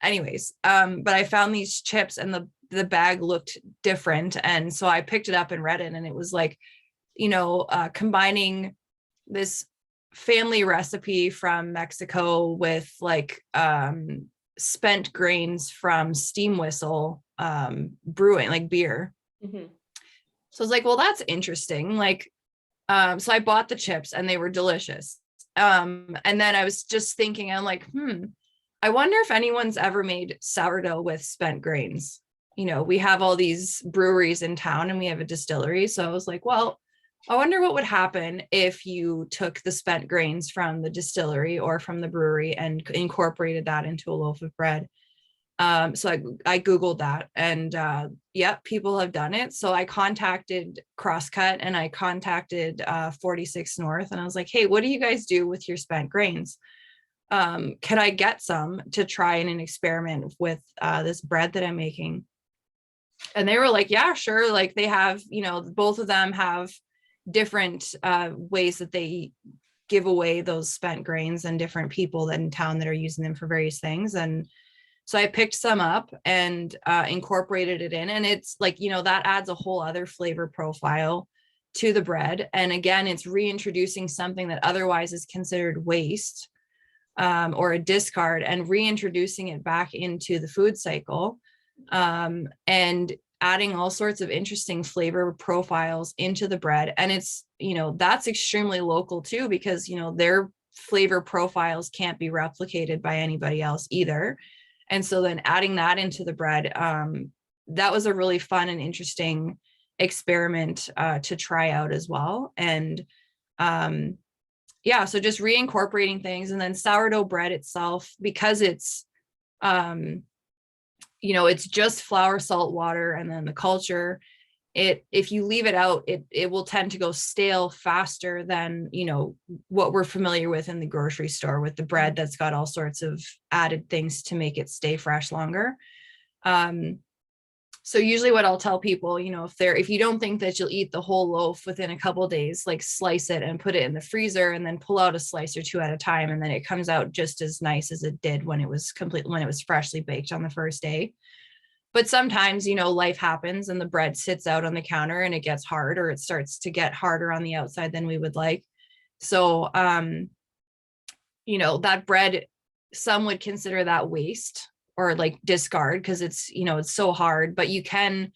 [SPEAKER 2] anyways, but I found these chips and the bag looked different. And so I picked it up and read it. And it was like, combining this family recipe from Mexico with spent grains from Steam Whistle brewing, like beer.
[SPEAKER 1] Mm-hmm.
[SPEAKER 2] So I was like, well, that's interesting. So I bought the chips and they were delicious. And then I was just thinking, I'm like, I wonder if anyone's ever made sourdough with spent grains. We have all these breweries in town and we have a distillery. So I was like, well, I wonder what would happen if you took the spent grains from the distillery or from the brewery and incorporated that into a loaf of bread. So I Googled that and people have done it. So I contacted Crosscut and I contacted 46 North and I was like, hey, what do you guys do with your spent grains? Can I get some to try in an experiment with this bread that I'm making? And they were like, yeah, sure. Like they have, both of them have different ways that they give away those spent grains and different people in town that are using them for various things. And so I picked some up and incorporated it in. And it's that adds a whole other flavor profile to the bread. And again, it's reintroducing something that otherwise is considered waste or a discard and reintroducing it back into the food cycle. And adding all sorts of interesting flavor profiles into the bread. And it's, that's extremely local too, because, their flavor profiles can't be replicated by anybody else either. And so then adding that into the bread, that was a really fun and interesting experiment to try out as well. And so just reincorporating things. And then sourdough bread itself, because it's it's just flour, salt, water, and then the culture. If you leave it out, it will tend to go stale faster than, what we're familiar with in the grocery store with the bread that's got all sorts of added things to make it stay fresh longer. So usually what I'll tell people, if you don't think that you'll eat the whole loaf within a couple of days, slice it and put it in the freezer and then pull out a slice or two at a time. And then it comes out just as nice as it did when it was freshly baked on the first day. But sometimes, life happens and the bread sits out on the counter and it gets hard, or it starts to get harder on the outside than we would like. So, that bread, some would consider that waste or discard because it's, it's so hard, but you can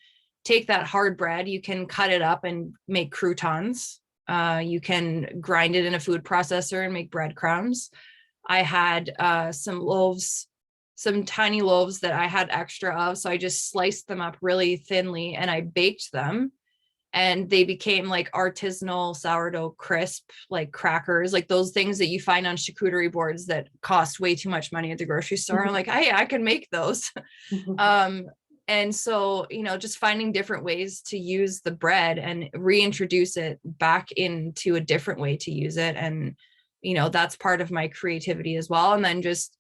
[SPEAKER 2] take that hard bread, you can cut it up and make croutons. You can grind it in a food processor and make breadcrumbs. I had some tiny loaves that I had extra of. So I just sliced them up really thinly and I baked them and they became artisanal sourdough crisp, crackers, those things that you find on charcuterie boards that cost way too much money at the grocery store. I'm like, hey, I can make those. And so, just finding different ways to use the bread and reintroduce it back into a different way to use it. And, that's part of my creativity as well. And then just,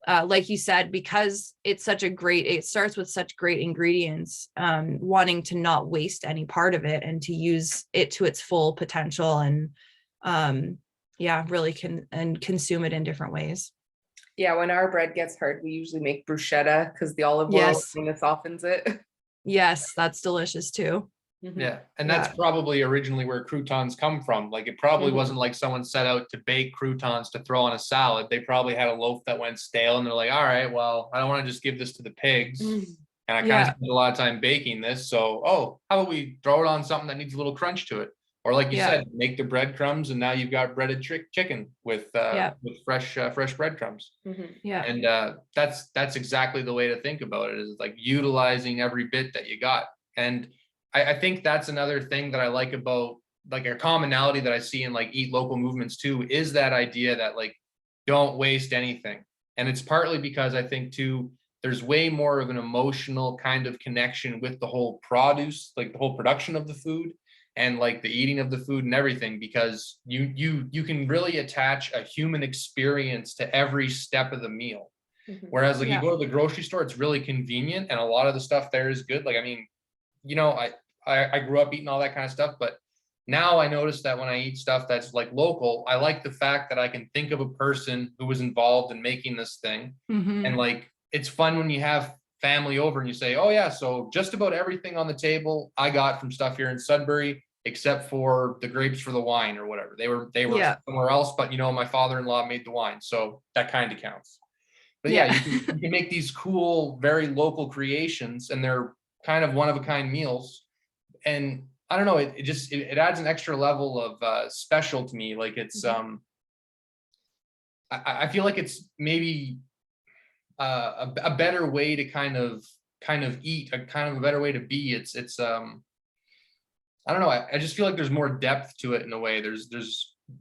[SPEAKER 2] like you said, because it starts with such great ingredients, wanting to not waste any part of it and to use it to its full potential and, really consume it in different ways.
[SPEAKER 1] Yeah, when our bread gets hard, we usually make bruschetta because the olive oil
[SPEAKER 2] Yes.
[SPEAKER 1] kind of softens it.
[SPEAKER 2] Yes, that's delicious too.
[SPEAKER 1] Mhm.
[SPEAKER 3] Yeah, and that's
[SPEAKER 2] Yeah.
[SPEAKER 3] probably originally where croutons come from. Like it probably
[SPEAKER 1] Mhm.
[SPEAKER 3] wasn't like someone set out to bake croutons to throw on a salad. They probably had a loaf that went stale and they're like, all right, well, I don't want to just give this to the pigs.
[SPEAKER 1] Mhm.
[SPEAKER 3] And I kind
[SPEAKER 2] Yeah.
[SPEAKER 3] of spent a lot of time baking this. So, oh, how about we throw it on something that needs a little crunch to it? Or like you
[SPEAKER 2] Yeah.
[SPEAKER 3] said, make the breadcrumbs and now you've got breaded chicken with
[SPEAKER 2] Yeah.
[SPEAKER 3] fresh breadcrumbs.
[SPEAKER 1] Mhm.
[SPEAKER 2] Yeah.
[SPEAKER 3] And that's exactly the way to think about it, is like utilizing every bit that you got. And I think that's another thing that I like about, like, a commonality that I see in like eat local movements too, is that idea that like don't waste anything. And it's partly because I think too there's way more of an emotional kind of connection with the whole produce, like the whole production of the food and like the eating of the food and everything, because you can really attach a human experience to every step of the meal.
[SPEAKER 1] Mhm.
[SPEAKER 3] Whereas like
[SPEAKER 2] Yeah.
[SPEAKER 3] you go to the grocery store, it's really convenient and a lot of the stuff there is good. Like, I mean, you know, I grew up eating all that kind of stuff, but now I notice that when I eat stuff that's like local, I like the fact that I can think of a person who was involved in making this thing.
[SPEAKER 2] Mhm.
[SPEAKER 3] And like, it's fun when you have family over and you say, oh yeah, so just about everything on the table I got from stuff here in Sudbury, except for the grapes for the wine or whatever. They were
[SPEAKER 2] Yeah.
[SPEAKER 3] somewhere else, but you know, my father-in-law made the wine. So that kind of counts. But
[SPEAKER 2] Yeah.
[SPEAKER 3] yeah, you can make these cool, very local creations and they're kind of one of a kind meals. And I don't know, it just it adds an extra level of special to me. Like it's I feel like it's maybe a better way to kind of eat, a kind of a better way to be. It's I don't know, I just feel like there's more depth to it in a way. There's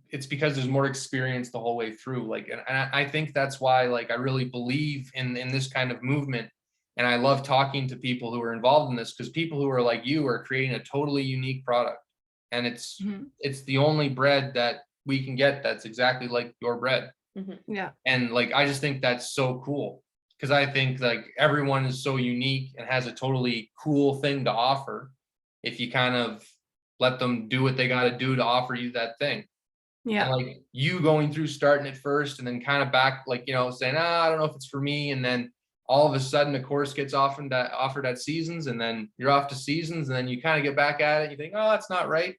[SPEAKER 3] it's because there's more experience the whole way through. Like, and I think that's why like I really believe in this kind of movement. And I love talking to people who are involved in this, because people who are like you are creating a totally unique product. And
[SPEAKER 2] Mhm.
[SPEAKER 3] it's the only bread that we can get that's exactly like your bread.
[SPEAKER 1] Mhm.
[SPEAKER 2] Yeah.
[SPEAKER 3] And like I just think that's so cool, because I think like everyone is so unique and has a totally cool thing to offer if you kind of let them do what they got to do to offer you that thing. And
[SPEAKER 2] Yeah.
[SPEAKER 3] like you going through starting it first and then kind of back, like, you know, saying, I don't know if it's for me. And then all of a sudden a course gets offered at Seasons, and then you're off to Seasons, and then you kind of get back at it. You think, oh, that's not right.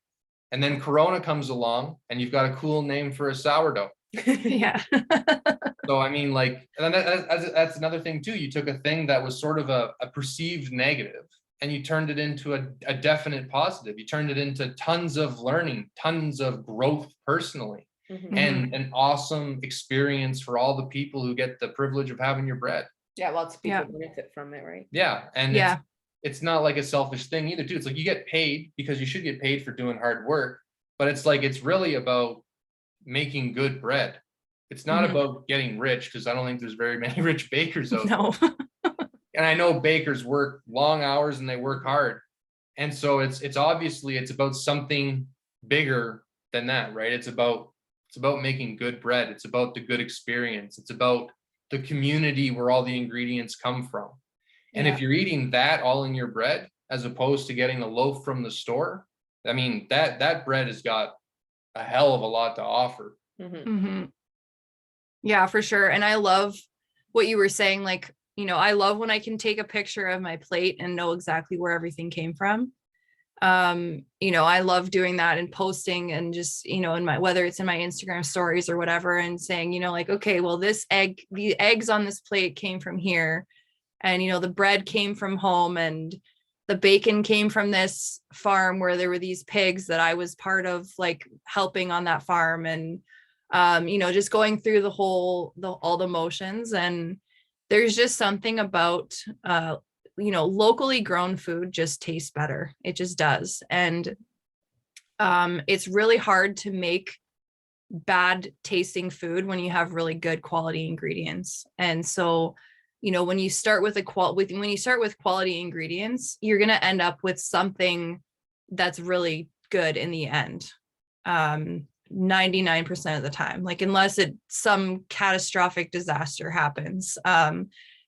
[SPEAKER 3] And then Corona comes along and you've got a cool name for a sourdough.
[SPEAKER 2] Yeah.
[SPEAKER 3] So, I mean, like, and then that's another thing too. You took a thing that was sort of a perceived negative and you turned it into a definite positive. You turned it into tons of learning, tons of growth personally,
[SPEAKER 1] Mhm.
[SPEAKER 3] and an awesome experience for all the people who get the privilege of having your bread.
[SPEAKER 1] Yeah, lots of people
[SPEAKER 2] Yeah.
[SPEAKER 1] benefit from it, right?
[SPEAKER 3] Yeah. And
[SPEAKER 2] Yeah.
[SPEAKER 3] it's not like a selfish thing either, too. It's like you get paid because you should get paid for doing hard work, but it's like it's really about making good bread. It's not
[SPEAKER 2] Mhm.
[SPEAKER 3] about getting rich, because I don't think there's very many rich bakers out there.
[SPEAKER 2] No.
[SPEAKER 3] And I know bakers work long hours and they work hard. And so it's obviously it's about something bigger than that, right? It's about making good bread. It's about the good experience. It's about the community where all the ingredients come from. And
[SPEAKER 2] Yeah.
[SPEAKER 3] if you're eating that all in your bread, as opposed to getting a loaf from the store, I mean, that bread has got a hell of a lot to offer.
[SPEAKER 1] Mhm.
[SPEAKER 2] Hmm. Yeah, for sure. And I love what you were saying. Like, I love when I can take a picture of my plate and know exactly where everything came from. I love doing that and posting and just, in my, whether it's in my Instagram stories or whatever, and saying, like, okay, well, the eggs on this plate came from here. And, the bread came from home, and the bacon came from this farm where there were these pigs that I was part of, like helping on that farm. And, just going through all the motions. And there's just something about, locally grown food just tastes better. It just does. And it's really hard to make bad tasting food when you have really good quality ingredients. And so, when you start with quality ingredients, you're going to end up with something that's really good in the end. 99% of the time, like, unless some catastrophic disaster happens,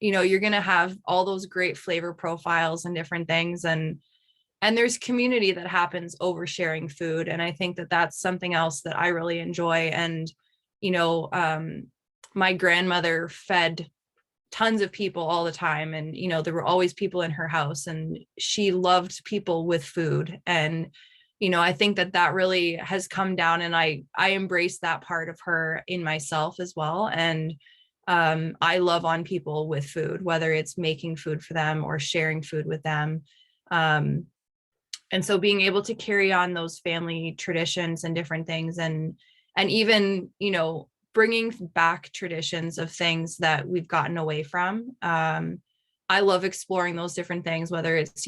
[SPEAKER 2] you're going to have all those great flavor profiles and different things. And there's community that happens over sharing food. And I think that that's something else that I really enjoy. And, my grandmother fed tons of people all the time, and there were always people in her house, and she loved people with food. And I think that really has come down, and I embrace that part of her in myself as well. And I love on people with food, whether it's making food for them or sharing food with them. And so being able to carry on those family traditions and different things, and even bringing back traditions of things that we've gotten away from. I love exploring those different things, whether it's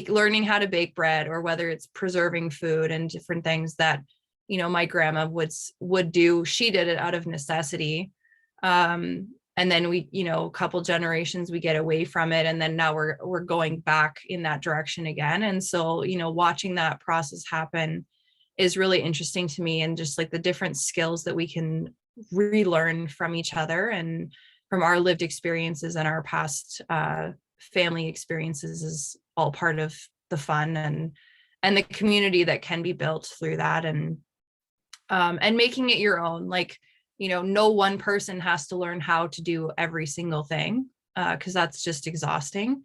[SPEAKER 2] learning how to bake bread, or whether it's preserving food and different things that my grandma would do. She did it out of necessity, and then we a couple generations we get away from it, and then now we're going back in that direction again. And so watching that process happen is really interesting to me, and just like the different skills that we can relearn from each other and from our lived experiences and our past family experiences is all part of the fun and the community that can be built through that. And making it your own. Like, no one person has to learn how to do every single thing, because that's just exhausting.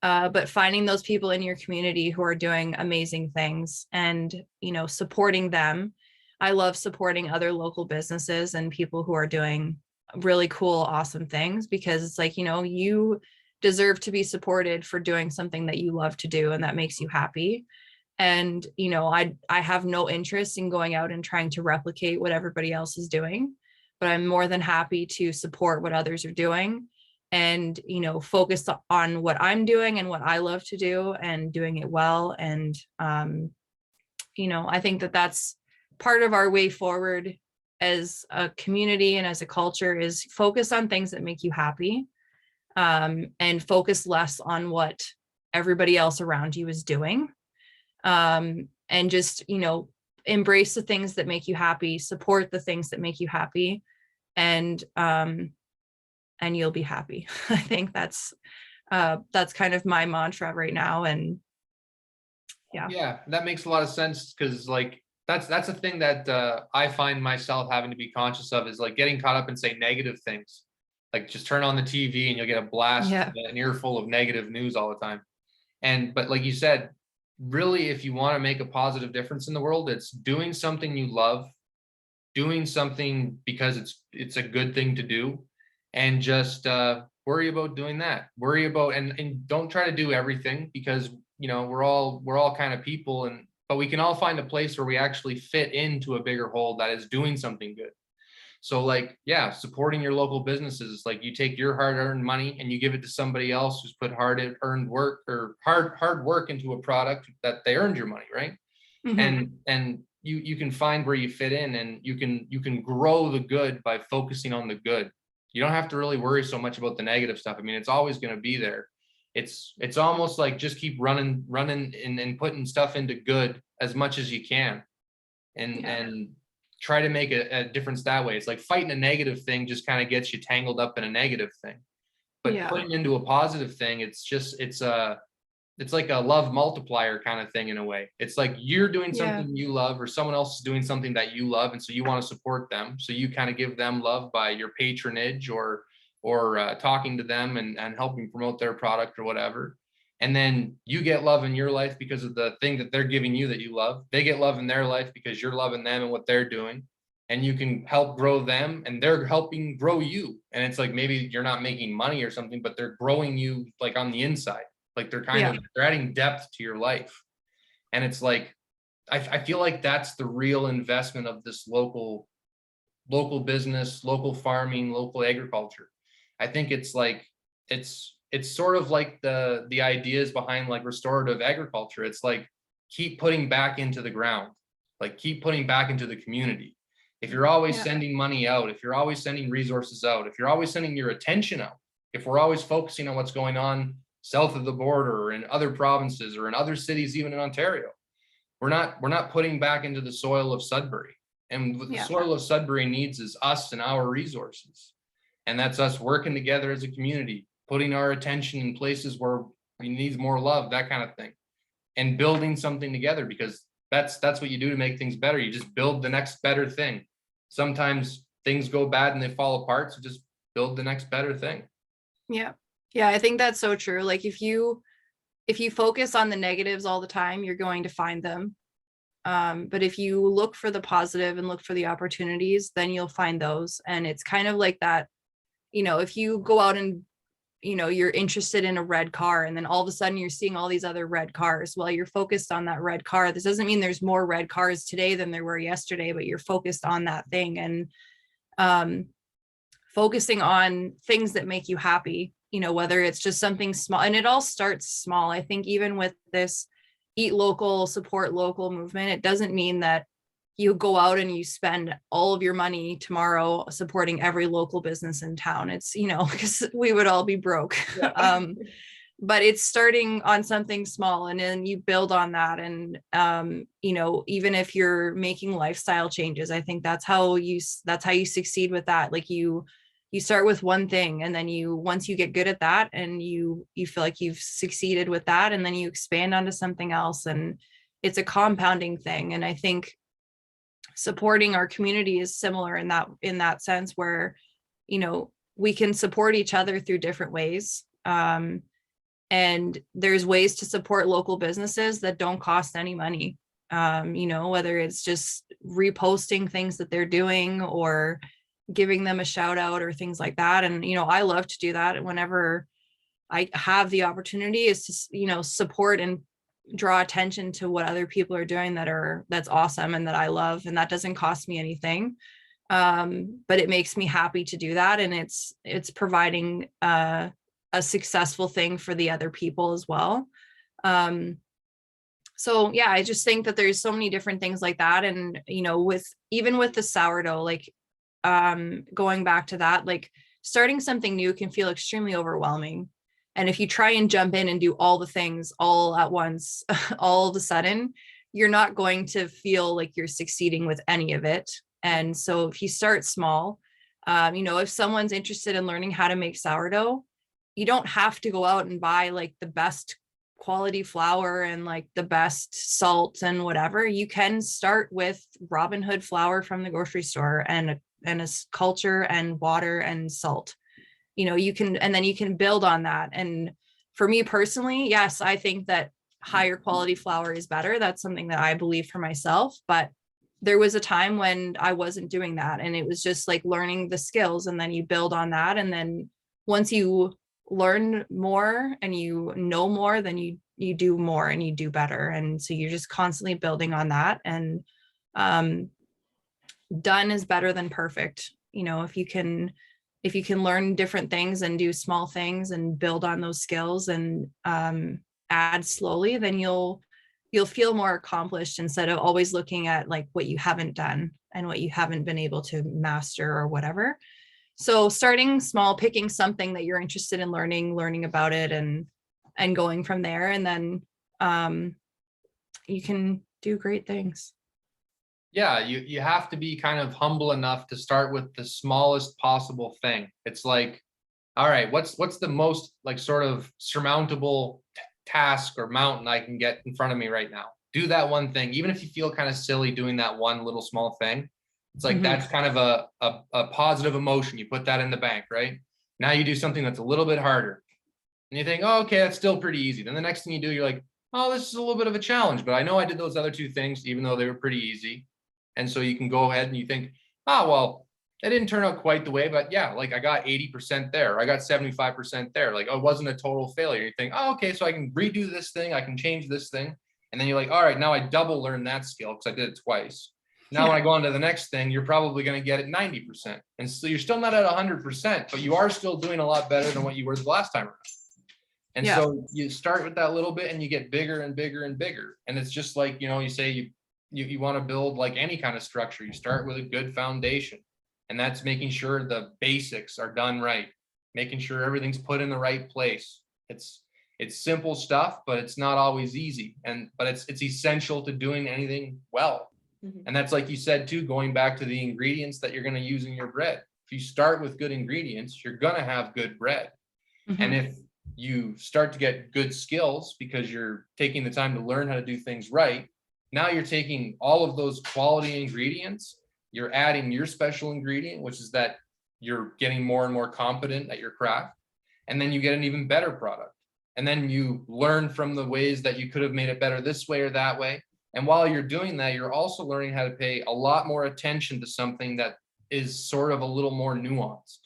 [SPEAKER 2] But finding those people in your community who are doing amazing things and, supporting them. I love supporting other local businesses and people who are doing really cool, awesome things, because it's like, you deserve to be supported for doing something that you love to do and that makes you happy. And, I have no interest in going out and trying to replicate what everybody else is doing, but I'm more than happy to support what others are doing and, focus on what I'm doing and what I love to do and doing it well. And, I think that that's part of our way forward as a community and as a culture, is focus on things that make you happy, and focus less on what everybody else around you is doing. And just, embrace the things that make you happy, support the things that make you happy, and you'll be happy. I think that's kind of my mantra right now. And
[SPEAKER 3] yeah, that makes a lot of sense, because like that's a thing that I find myself having to be conscious of, is like getting caught up in, say, negative things. Like just turn on the TV and you'll get a blast, an earful of negative news all the time. But like you said, really, if you want to make a positive difference in the world, it's doing something you love, doing something because it's a good thing to do, and just worry about doing that. Worry about and don't try to do everything, because we're all kind of people, but we can all find a place where we actually fit into a bigger whole that is doing something good. So like, yeah, supporting your local businesses, like you take your hard-earned money and you give it to somebody else who's put hard-earned work or hard work into a product that they earned your money, right? Mm-hmm. And you can find where you fit in, and you can grow the good by focusing on the good. You don't have to really worry so much about the negative stuff. I mean, it's always going to be there. It's almost like just keep running and putting stuff into good as much as you can, and try to make a difference that way. It's like fighting a negative thing just kind of gets you tangled up in a negative thing, but putting into a positive thing, it's like a love multiplier kind of thing in a way. It's like you're doing something you love, or someone else is doing something that you love, and so you want to support them. So you kind of give them love by your patronage or talking to them and helping promote their product or whatever. And then you get love in your life because of the thing that they're giving you that you love. They get love in their life because you're loving them and what they're doing. And you can help grow them, and they're helping grow you. And it's like, maybe you're not making money or something, but they're growing you like on the inside. Like they're they're adding depth to your life. And it's like, I feel like that's the real investment of this local business, local farming, local agriculture. I think it's like, it's sort of like the ideas behind like restorative agriculture. It's like, keep putting back into the ground, like keep putting back into the community. If you're always sending money out, if you're always sending resources out, if you're always sending your attention out, if we're always focusing on what's going on south of the border or in other provinces or in other cities, even in Ontario, we're not putting back into the soil of Sudbury. And what the soil of Sudbury needs is us and our resources. And that's us working together as a community, putting our attention in places where we need more love, that kind of thing, and building something together, because that's what you do to make things better. You just build the next better thing. Sometimes things go bad and they fall apart. So just build the next better thing.
[SPEAKER 2] Yeah. Yeah, I think that's so true. Like if you focus on the negatives all the time, you're going to find them. But if you look for the positive and look for the opportunities, then you'll find those. And it's kind of like that, if you go out and, you're interested in a red car, and then all of a sudden you're seeing all these other red cars. Well, you're focused on that red car. This doesn't mean there's more red cars today than there were yesterday, but you're focused on that thing, and focusing on things that make you happy, whether it's just something small. And it all starts small. I think even with this eat local, support local movement, it doesn't mean that you go out and you spend all of your money tomorrow supporting every local business in town. It's, because we would all be broke.
[SPEAKER 1] Yeah.
[SPEAKER 2] But it's starting on something small, and then you build on that. And, even if you're making lifestyle changes, I think that's how you succeed with that. Like you start with one thing, and then once you get good at that and you feel like you've succeeded with that, and then you expand onto something else, and it's a compounding thing. And I think supporting our community is similar in that sense, where, we can support each other through different ways. And there's ways to support local businesses that don't cost any money. Whether it's just reposting things that they're doing or giving them a shout out or things like that. And, I love to do that whenever I have the opportunity, is to, support and draw attention to what other people are doing that's awesome and that I love. And that doesn't cost me anything. But it makes me happy to do that. And it's providing a successful thing for the other people as well. So yeah, I just think that there's so many different things like that. And, even with the sourdough, like, going back to that, like starting something new can feel extremely overwhelming. And if you try and jump in and do all the things all at once, all of a sudden, you're not going to feel like you're succeeding with any of it. And so if you start small, if someone's interested in learning how to make sourdough, you don't have to go out and buy like the best quality flour and like the best salt and whatever. You can start with Robin Hood flour from the grocery store and a culture and water and salt. You can build on that. And for me personally, yes, I think that higher quality flour is better. That's something that I believe for myself. But there was a time when I wasn't doing that, and it was just like learning the skills, and then you build on that. And then once you learn more and you know more, then you do more and you do better. And so you're just constantly building on that. And done is better than perfect. If you can learn different things and do small things and build on those skills and add slowly, then you'll feel more accomplished, instead of always looking at like what you haven't done and what you haven't been able to master or whatever. So starting small, picking something that you're interested in learning about it, and going from there, and then you can do great things.
[SPEAKER 3] Yeah, you have to be kind of humble enough to start with the smallest possible thing. It's like, all right, what's the most like sort of surmountable task or mountain I can get in front of me right now? Do that one thing, even if you feel kind of silly doing that one little small thing. It's like, that's kind of a positive emotion. You put that in the bank, right? Now you do something that's a little bit harder, and you think, oh, okay, that's still pretty easy. Then the next thing you do, you're like, oh, this is a little bit of a challenge, but I know I did those other two things, even though they were pretty easy. And so you can go ahead and you think, oh, well, it didn't turn out quite the way, but yeah, like I got 80% there. I got 75% there. Like, oh, it wasn't a total failure. You think, oh, okay, so I can redo this thing. I can change this thing. And then you're like, all right, now I double learned that skill because I did it twice. Now, when I go on to the next thing, you're probably going to get it 90%. And so you're still not at 100%, but you are still doing a lot better than what you were the last time around. And so you start with that little bit and you get bigger and bigger and bigger. And it's just like, you say you want to build like any kind of structure. You start with a good foundation, and that's making sure the basics are done right, making sure everything's put in the right place. It's simple stuff, but it's not always easy. But it's essential to doing anything well. Mm-hmm. And that's, like you said too, going back to the ingredients that you're going to use in your bread. If you start with good ingredients, you're going to have good bread. Mm-hmm. And if you start to get good skills because you're taking the time to learn how to do things right, now you're taking all of those quality ingredients you're adding your special ingredient, which is that you're getting more and more competent at your craft. And then you get an even better product. And then you learn from the ways that you could have made it better this way or that way. And while you're doing that, you're also learning how to pay a lot more attention to something that is sort of a little more nuanced.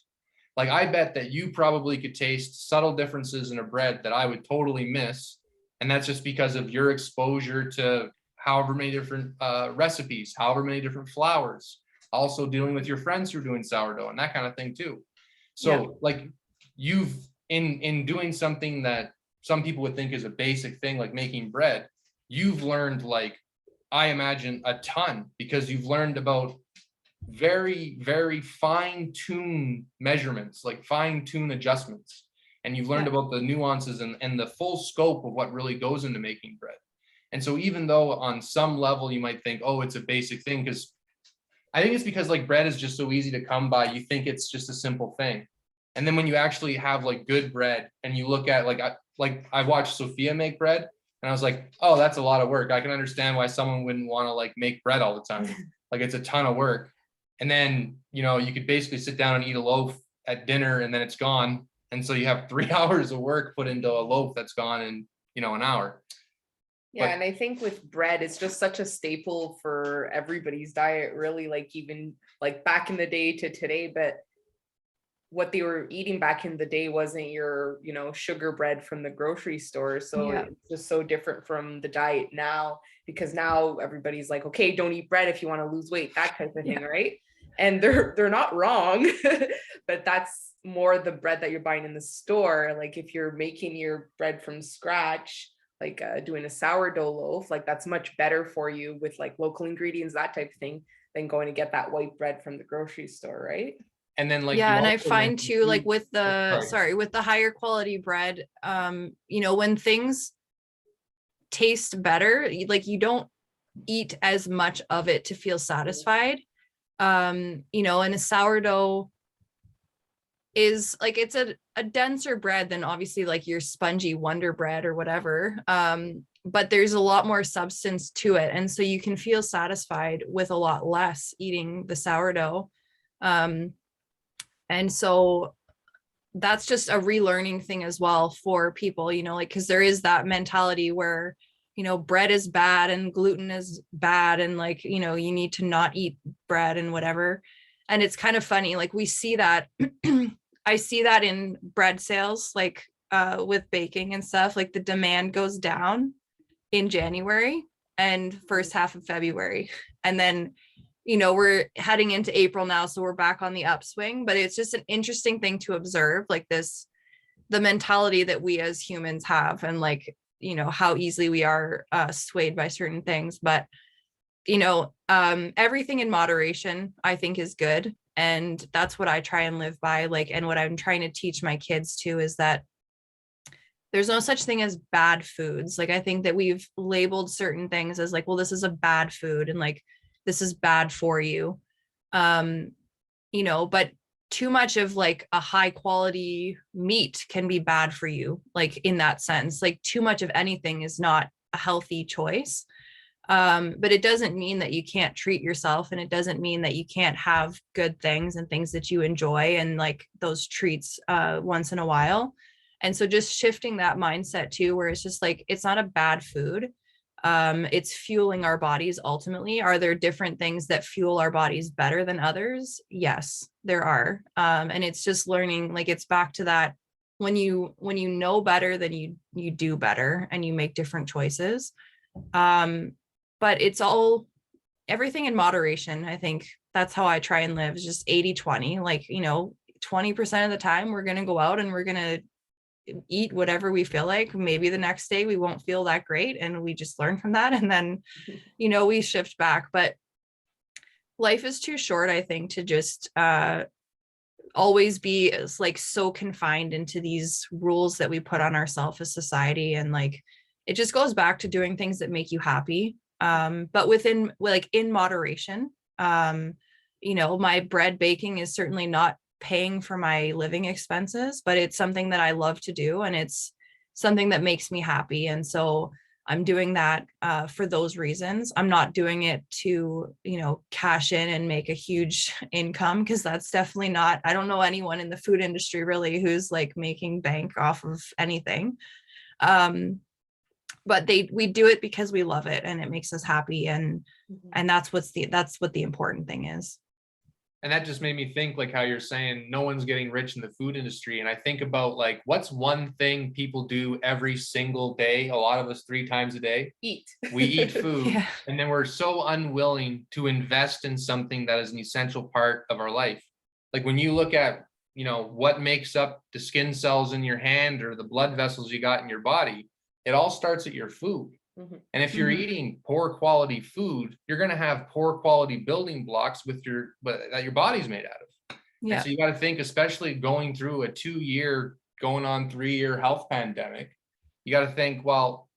[SPEAKER 3] Like, I bet that you probably could taste subtle differences in a bread that I would totally miss. And that's just because of your exposure to however many different recipes, however many different flours, also dealing with your friends who are doing sourdough and that kind of thing too. So like, you've in doing something that some people would think is a basic thing, like making bread, you've learned, like, I imagine, a ton, because you've learned about very, very fine-tuned measurements, like fine-tuned adjustments. And you've learned about the nuances and the full scope of what really goes into making bread. And so even though on some level you might think, oh, it's a basic thing, because I think it's because like bread is just so easy to come by, you think it's just a simple thing. And then when you actually have like good bread and you look at I watched Sophia make bread and I was like, oh, that's a lot of work. I can understand why someone wouldn't want to like make bread all the time. Like, it's a ton of work. And then, you know, you could basically sit down and eat a loaf at dinner and then it's gone. And so you have 3 hours of work put into a loaf that's gone in, you know, an hour.
[SPEAKER 1] Yeah, and I think with bread, it's just such a staple for everybody's diet, really, like even like back in the day to today. But what they were eating back in the day wasn't your, you know, sugar bread from the grocery store. So it's just so different from the diet now, because now everybody's like, okay, don't eat bread if you want to lose weight, that type of thing, right? And they're not wrong, but that's more the bread that you're buying in the store. Like, if you're making your bread from scratch, like doing a sourdough loaf, like that's much better for you with like local ingredients, that type of thing, than going to get that white bread from the grocery store, right?
[SPEAKER 3] And then like,
[SPEAKER 2] and I find too, like with the with the higher quality bread, you know, when things taste better, like you don't eat as much of it to feel satisfied. You know, and a sourdough is like, it's a denser bread than obviously like your spongy Wonder Bread or whatever. But there's a lot more substance to it. And so you can feel satisfied with a lot less eating the sourdough. And so that's just a relearning thing as well for people, you know, like, because there is that mentality where, you know, bread is bad and gluten is bad, and like, you know, you need to not eat bread and whatever. And it's kind of funny, like we see that I see that in bread sales, like with baking and stuff, like the demand goes down in January and first half of February. And then, you know, we're heading into April now, so we're back on the upswing. But it's just an interesting thing to observe, like this, the mentality that we as humans have, and like, you know, how easily we are swayed by certain things. But, you know, everything in moderation, I think, is good. And that's what I try and live by. Like, and what I'm trying to teach my kids too is that there's no such thing as bad foods. Like, I think that we've labeled certain things as like, well, this is a bad food, and like, this is bad for you. You know, but too much of like a high quality meat can be bad for you. Like, in that sense, like too much of anything is not a healthy choice. But it doesn't mean that you can't treat yourself, and it doesn't mean that you can't have good things and things that you enjoy and like those treats once in a while. And so just shifting that mindset too, where it's just like, it's not a bad food. It's fueling our bodies ultimately. Are there different things that fuel our bodies better than others? Yes, there are. And it's just learning, like, it's back to that, when you know better, then you do better and you make different choices. But it's all, everything in moderation. I think that's how I try and live, is just 80-20. Like, you know, 20% of the time we're going to go out and we're going to eat whatever we feel like. Maybe the next day we won't feel that great, and we just learn from that, and then, you know, we shift back. But life is too short, I think, to just always be like so confined into these rules that we put on ourselves as society. And like, it just goes back to doing things that make you happy, but within, like, in moderation. You know, my bread baking is certainly not paying for my living expenses, but it's something that I love to do, and it's something that makes me happy. And so I'm doing that for those reasons. I'm not doing it to, cash in and make a huge income, because that's definitely not, I don't know anyone in the food industry really who's like making bank off of anything. But we do it because we love it and it makes us happy. And that's what the important thing is.
[SPEAKER 3] And that just made me think, like how you're saying no one's getting rich in the food industry. And I think about like, what's one thing people do every single day? A lot of us 3 times a day.
[SPEAKER 1] Eat.
[SPEAKER 3] We eat food.
[SPEAKER 2] Yeah.
[SPEAKER 3] And then we're so unwilling to invest in something that is an essential part of our life. Like when you look at, what makes up the skin cells in your hand or the blood vessels you got in your body, it all starts at your food. And if you're eating poor quality food, you're going to have poor quality building blocks that your body's made out of.
[SPEAKER 2] Yeah.
[SPEAKER 3] And so you got to think, especially going through a 2-year, going on 3-year health pandemic, you got to think, well,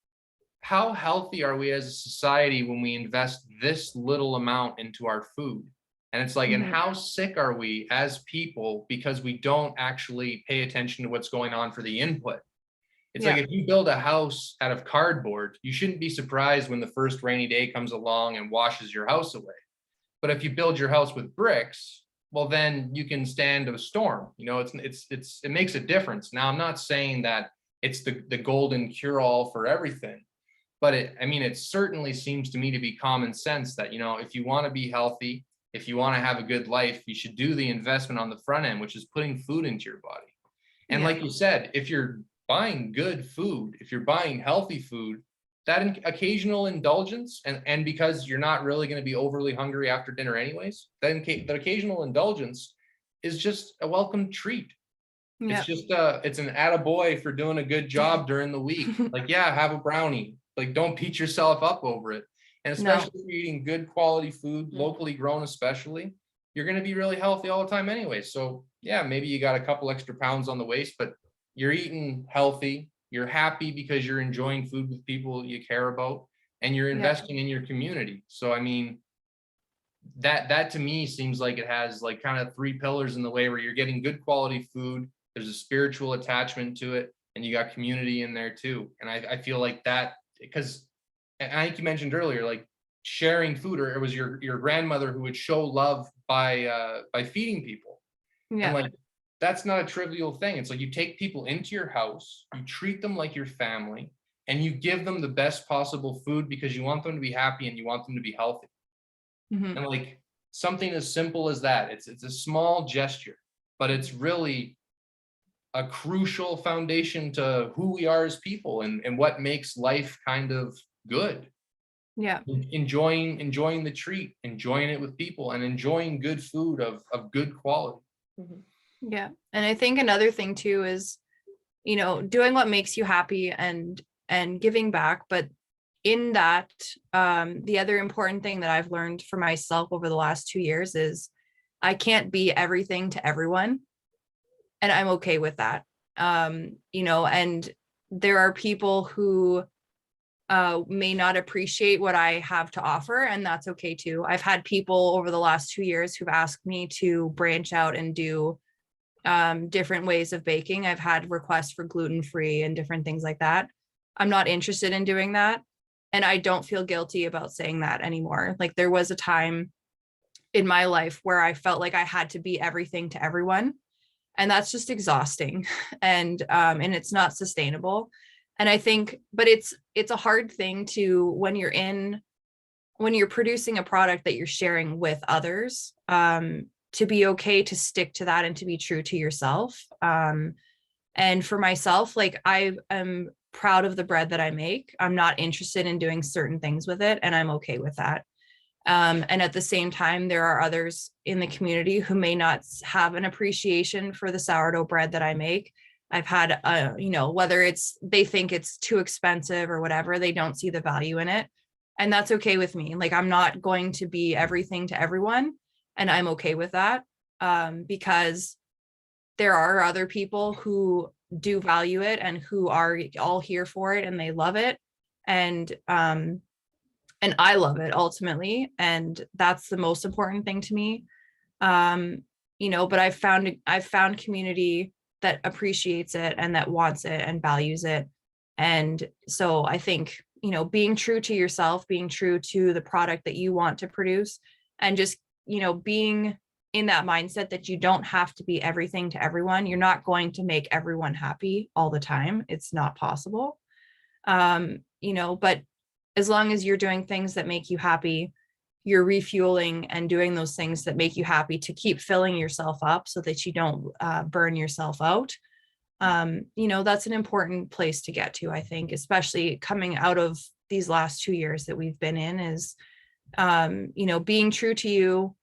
[SPEAKER 3] how healthy are we as a society when we invest this little amount into our food? And it's like, and how sick are we as people because we don't actually pay attention to what's going on for the input? It's like if you build a house out of cardboard, you shouldn't be surprised when the first rainy day comes along and washes your house away. But if you build your house with bricks, well, then you can stand a storm. It makes a difference. Now, I'm not saying that it's the golden cure-all for everything, but it certainly seems to me to be common sense that, if you want to be healthy, if you want to have a good life, you should do the investment on the front end, which is putting food into your body. And like you said, if you're buying good food, if you're buying healthy food, that occasional indulgence, and because you're not really going to be overly hungry after dinner anyways, then the occasional indulgence is just a welcome treat. It's just it's an attaboy for doing a good job during the week. Like, have a brownie. Like, don't beat yourself up over it. And especially if you're eating good quality food, locally grown especially, you're going to be really healthy all the time anyway. So maybe you got a couple extra pounds on the waist, but you're eating healthy, you're happy because you're enjoying food with people you care about, and you're investing in your community. So, that to me seems like it has like kind of 3 pillars in the way, where you're getting good quality food, there's a spiritual attachment to it, and you got community in there too. And I feel like that, because I think you mentioned earlier, like sharing food, or it was your grandmother who would show love by feeding people. And like, that's not a trivial thing. It's like you take people into your house, you treat them like your family, and you give them the best possible food because you want them to be happy and you want them to be healthy. And like something as simple as that, it's a small gesture, but it's really a crucial foundation to who we are as people and what makes life kind of good. Enjoying the treat, enjoying it with people, and enjoying good food of good quality.
[SPEAKER 2] Yeah. And I think another thing too is, doing what makes you happy and giving back. But in that, the other important thing that I've learned for myself over the last 2 years is I can't be everything to everyone. And I'm okay with that. And there are people who may not appreciate what I have to offer, and that's okay too. I've had people over the last 2 years who've asked me to branch out and do different ways of baking. I've had requests for gluten-free and different things like that. I'm not interested in doing that. And I don't feel guilty about saying that anymore. Like, there was a time in my life where I felt like I had to be everything to everyone. And that's just exhausting. And it's not sustainable. And I think, but it's a hard thing to, when you're producing a product that you're sharing with others, to be okay to stick to that and to be true to yourself. And for myself, like, I am proud of the bread that I make. I'm not interested in doing certain things with it, and I'm okay with that. And at the same time, there are others in the community who may not have an appreciation for the sourdough bread that I make. I've had, whether they think it's too expensive or whatever, they don't see the value in it. And that's okay with me. Like, I'm not going to be everything to everyone, and I'm okay with that, because there are other people who do value it and who are all here for it and they love it. And I love it ultimately. And that's the most important thing to me. But I've found community that appreciates it and that wants it and values it. And so I think being true to yourself, being true to the product that you want to produce, and just, being in that mindset that you don't have to be everything to everyone. You're not going to make everyone happy all the time. It's not possible. But as long as you're doing things that make you happy, you're refueling and doing those things that make you happy to keep filling yourself up so that you don't burn yourself out. That's an important place to get to, I think, especially coming out of these last 2 years that we've been in, is, being true to you,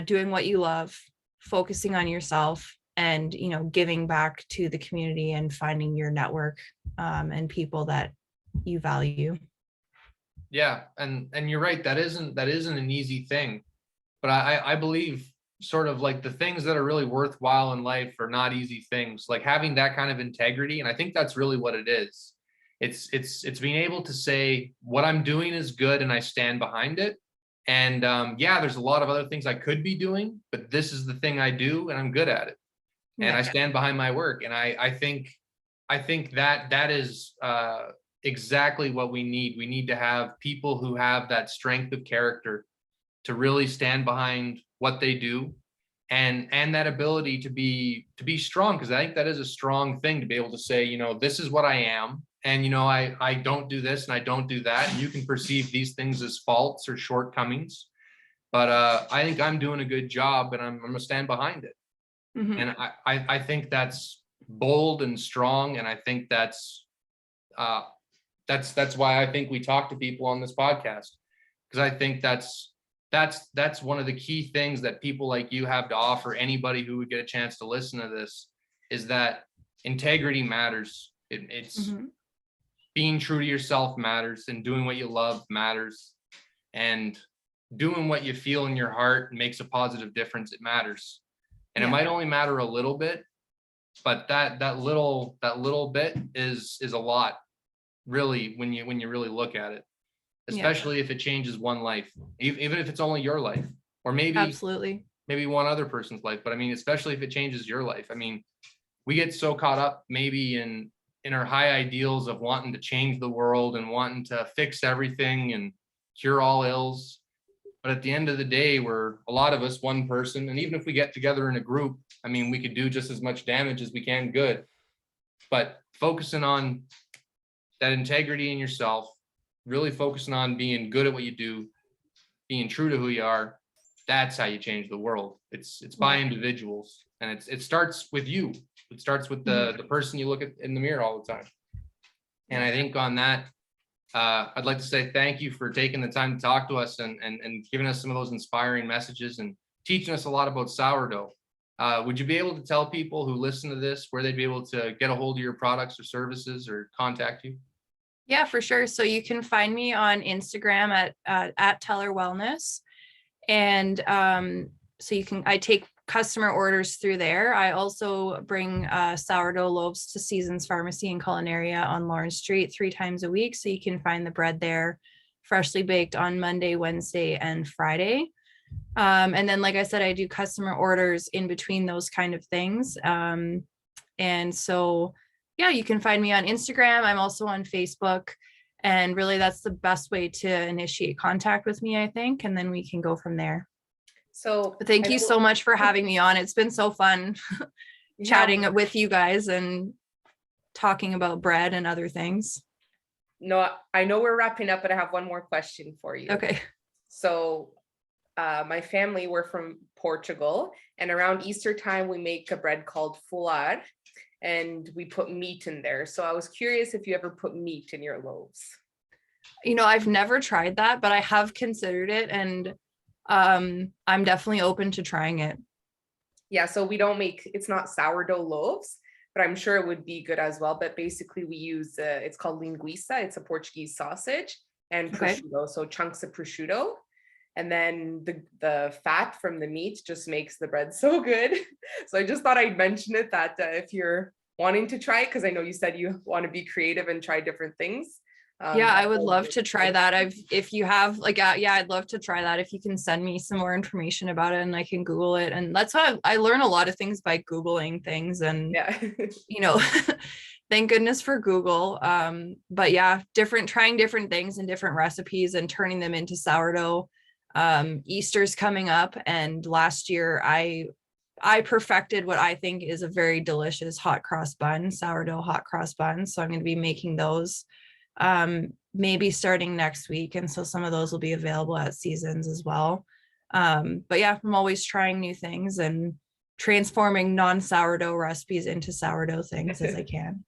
[SPEAKER 2] doing what you love, focusing on yourself, and, giving back to the community and finding your network, and people that you value.
[SPEAKER 3] Yeah. And you're right. That isn't an easy thing, but I believe sort of like the things that are really worthwhile in life are not easy things, like having that kind of integrity. And I think that's really what it is. It's being able to say what I'm doing is good and I stand behind it. And yeah, there's a lot of other things I could be doing, but this is the thing I do and I'm good at it. And I stand behind my work. And I think that is exactly what we need. We need to have people who have that strength of character to really stand behind what they do, and that ability to be strong, because I think that is a strong thing, to be able to say, this is what I am, and I don't do this and I don't do that, and you can perceive these things as faults or shortcomings, but I think I'm doing a good job and I'm gonna stand behind it.
[SPEAKER 2] Mm-hmm.
[SPEAKER 3] And I think that's bold and strong, and I think that's why I think we talk to people on this podcast, because I think that's one of the key things that people like you have to offer anybody who would get a chance to listen to this, is that integrity matters. It's being true to yourself matters, and doing what you love matters, and doing what you feel in your heart makes a positive difference. It matters. And it might only matter a little bit, but that little bit is a lot, really, when you really look at it, especially if it changes one life, even if it's only your life, or maybe one other person's life. But I mean, especially if it changes your life. I mean, we get so caught up maybe in our high ideals of wanting to change the world and wanting to fix everything and cure all ills. But at the end of the day, we're, a lot of us, one person. And even if we get together in a group, I mean, we could do just as much damage as we can good. But focusing on that integrity in yourself, really focusing on being good at what you do, being true to who you are, that's how you change the world. It's by individuals, and it starts with you. It starts with the person you look at in the mirror all the time. And I think on that, I'd like to say thank you for taking the time to talk to us and giving us some of those inspiring messages and teaching us a lot about sourdough. Would you be able to tell people who listen to this where they'd be able to get a hold of your products or services or contact you?
[SPEAKER 2] Yeah, for sure. So you can find me on Instagram at Teller Wellness. And so I take customer orders through there. I also bring sourdough loaves to Seasons Pharmacy and Culinaria on Lawrence Street 3 times a week. So you can find the bread there, freshly baked on Monday, Wednesday, and Friday. And then, like I said, I do customer orders in between those kind of things. And so, yeah, you can find me on Instagram. I'm also on Facebook. And really, that's the best way to initiate contact with me, I think. And then we can go from there.
[SPEAKER 1] So
[SPEAKER 2] thank you so much for having me on. It's been so fun chatting with you guys and talking about bread and other things.
[SPEAKER 1] No, I know we're wrapping up, but I have one more question for you.
[SPEAKER 2] Okay.
[SPEAKER 1] So my family, we're from Portugal, and around Easter time, we make a bread called fular, and we put meat in there. So I was curious if you ever put meat in your loaves.
[SPEAKER 2] I've never tried that, but I have considered it, and I'm definitely open to trying it.
[SPEAKER 1] Yeah, so we don't make, it's not sourdough loaves, but I'm sure it would be good as well. But basically we use, it's called linguiça. It's a Portuguese sausage, and prosciutto, so chunks of prosciutto. And then the fat from the meat just makes the bread so good. So I just thought I'd mention it, that if you're wanting to try it, because I know you said you want to be creative and try different things.
[SPEAKER 2] Yeah, I would love to try that. If you have like, yeah, I'd love to try that. If you can send me some more information about it and I can Google it. And that's why I learn a lot of things by Googling things, and,
[SPEAKER 1] Yeah.
[SPEAKER 2] thank goodness for Google. But yeah, trying different things and different recipes and turning them into sourdough. Easter's coming up, and last year I perfected what I think is a very delicious hot cross bun, sourdough hot cross bun. So I'm going to be making those maybe starting next week. And so some of those will be available at Seasons as well. But yeah, I'm always trying new things and transforming non-sourdough recipes into sourdough things as I can.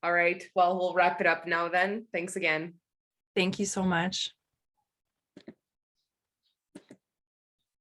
[SPEAKER 1] All right. Well, we'll wrap it up now then. Thanks again.
[SPEAKER 2] Thank you so much.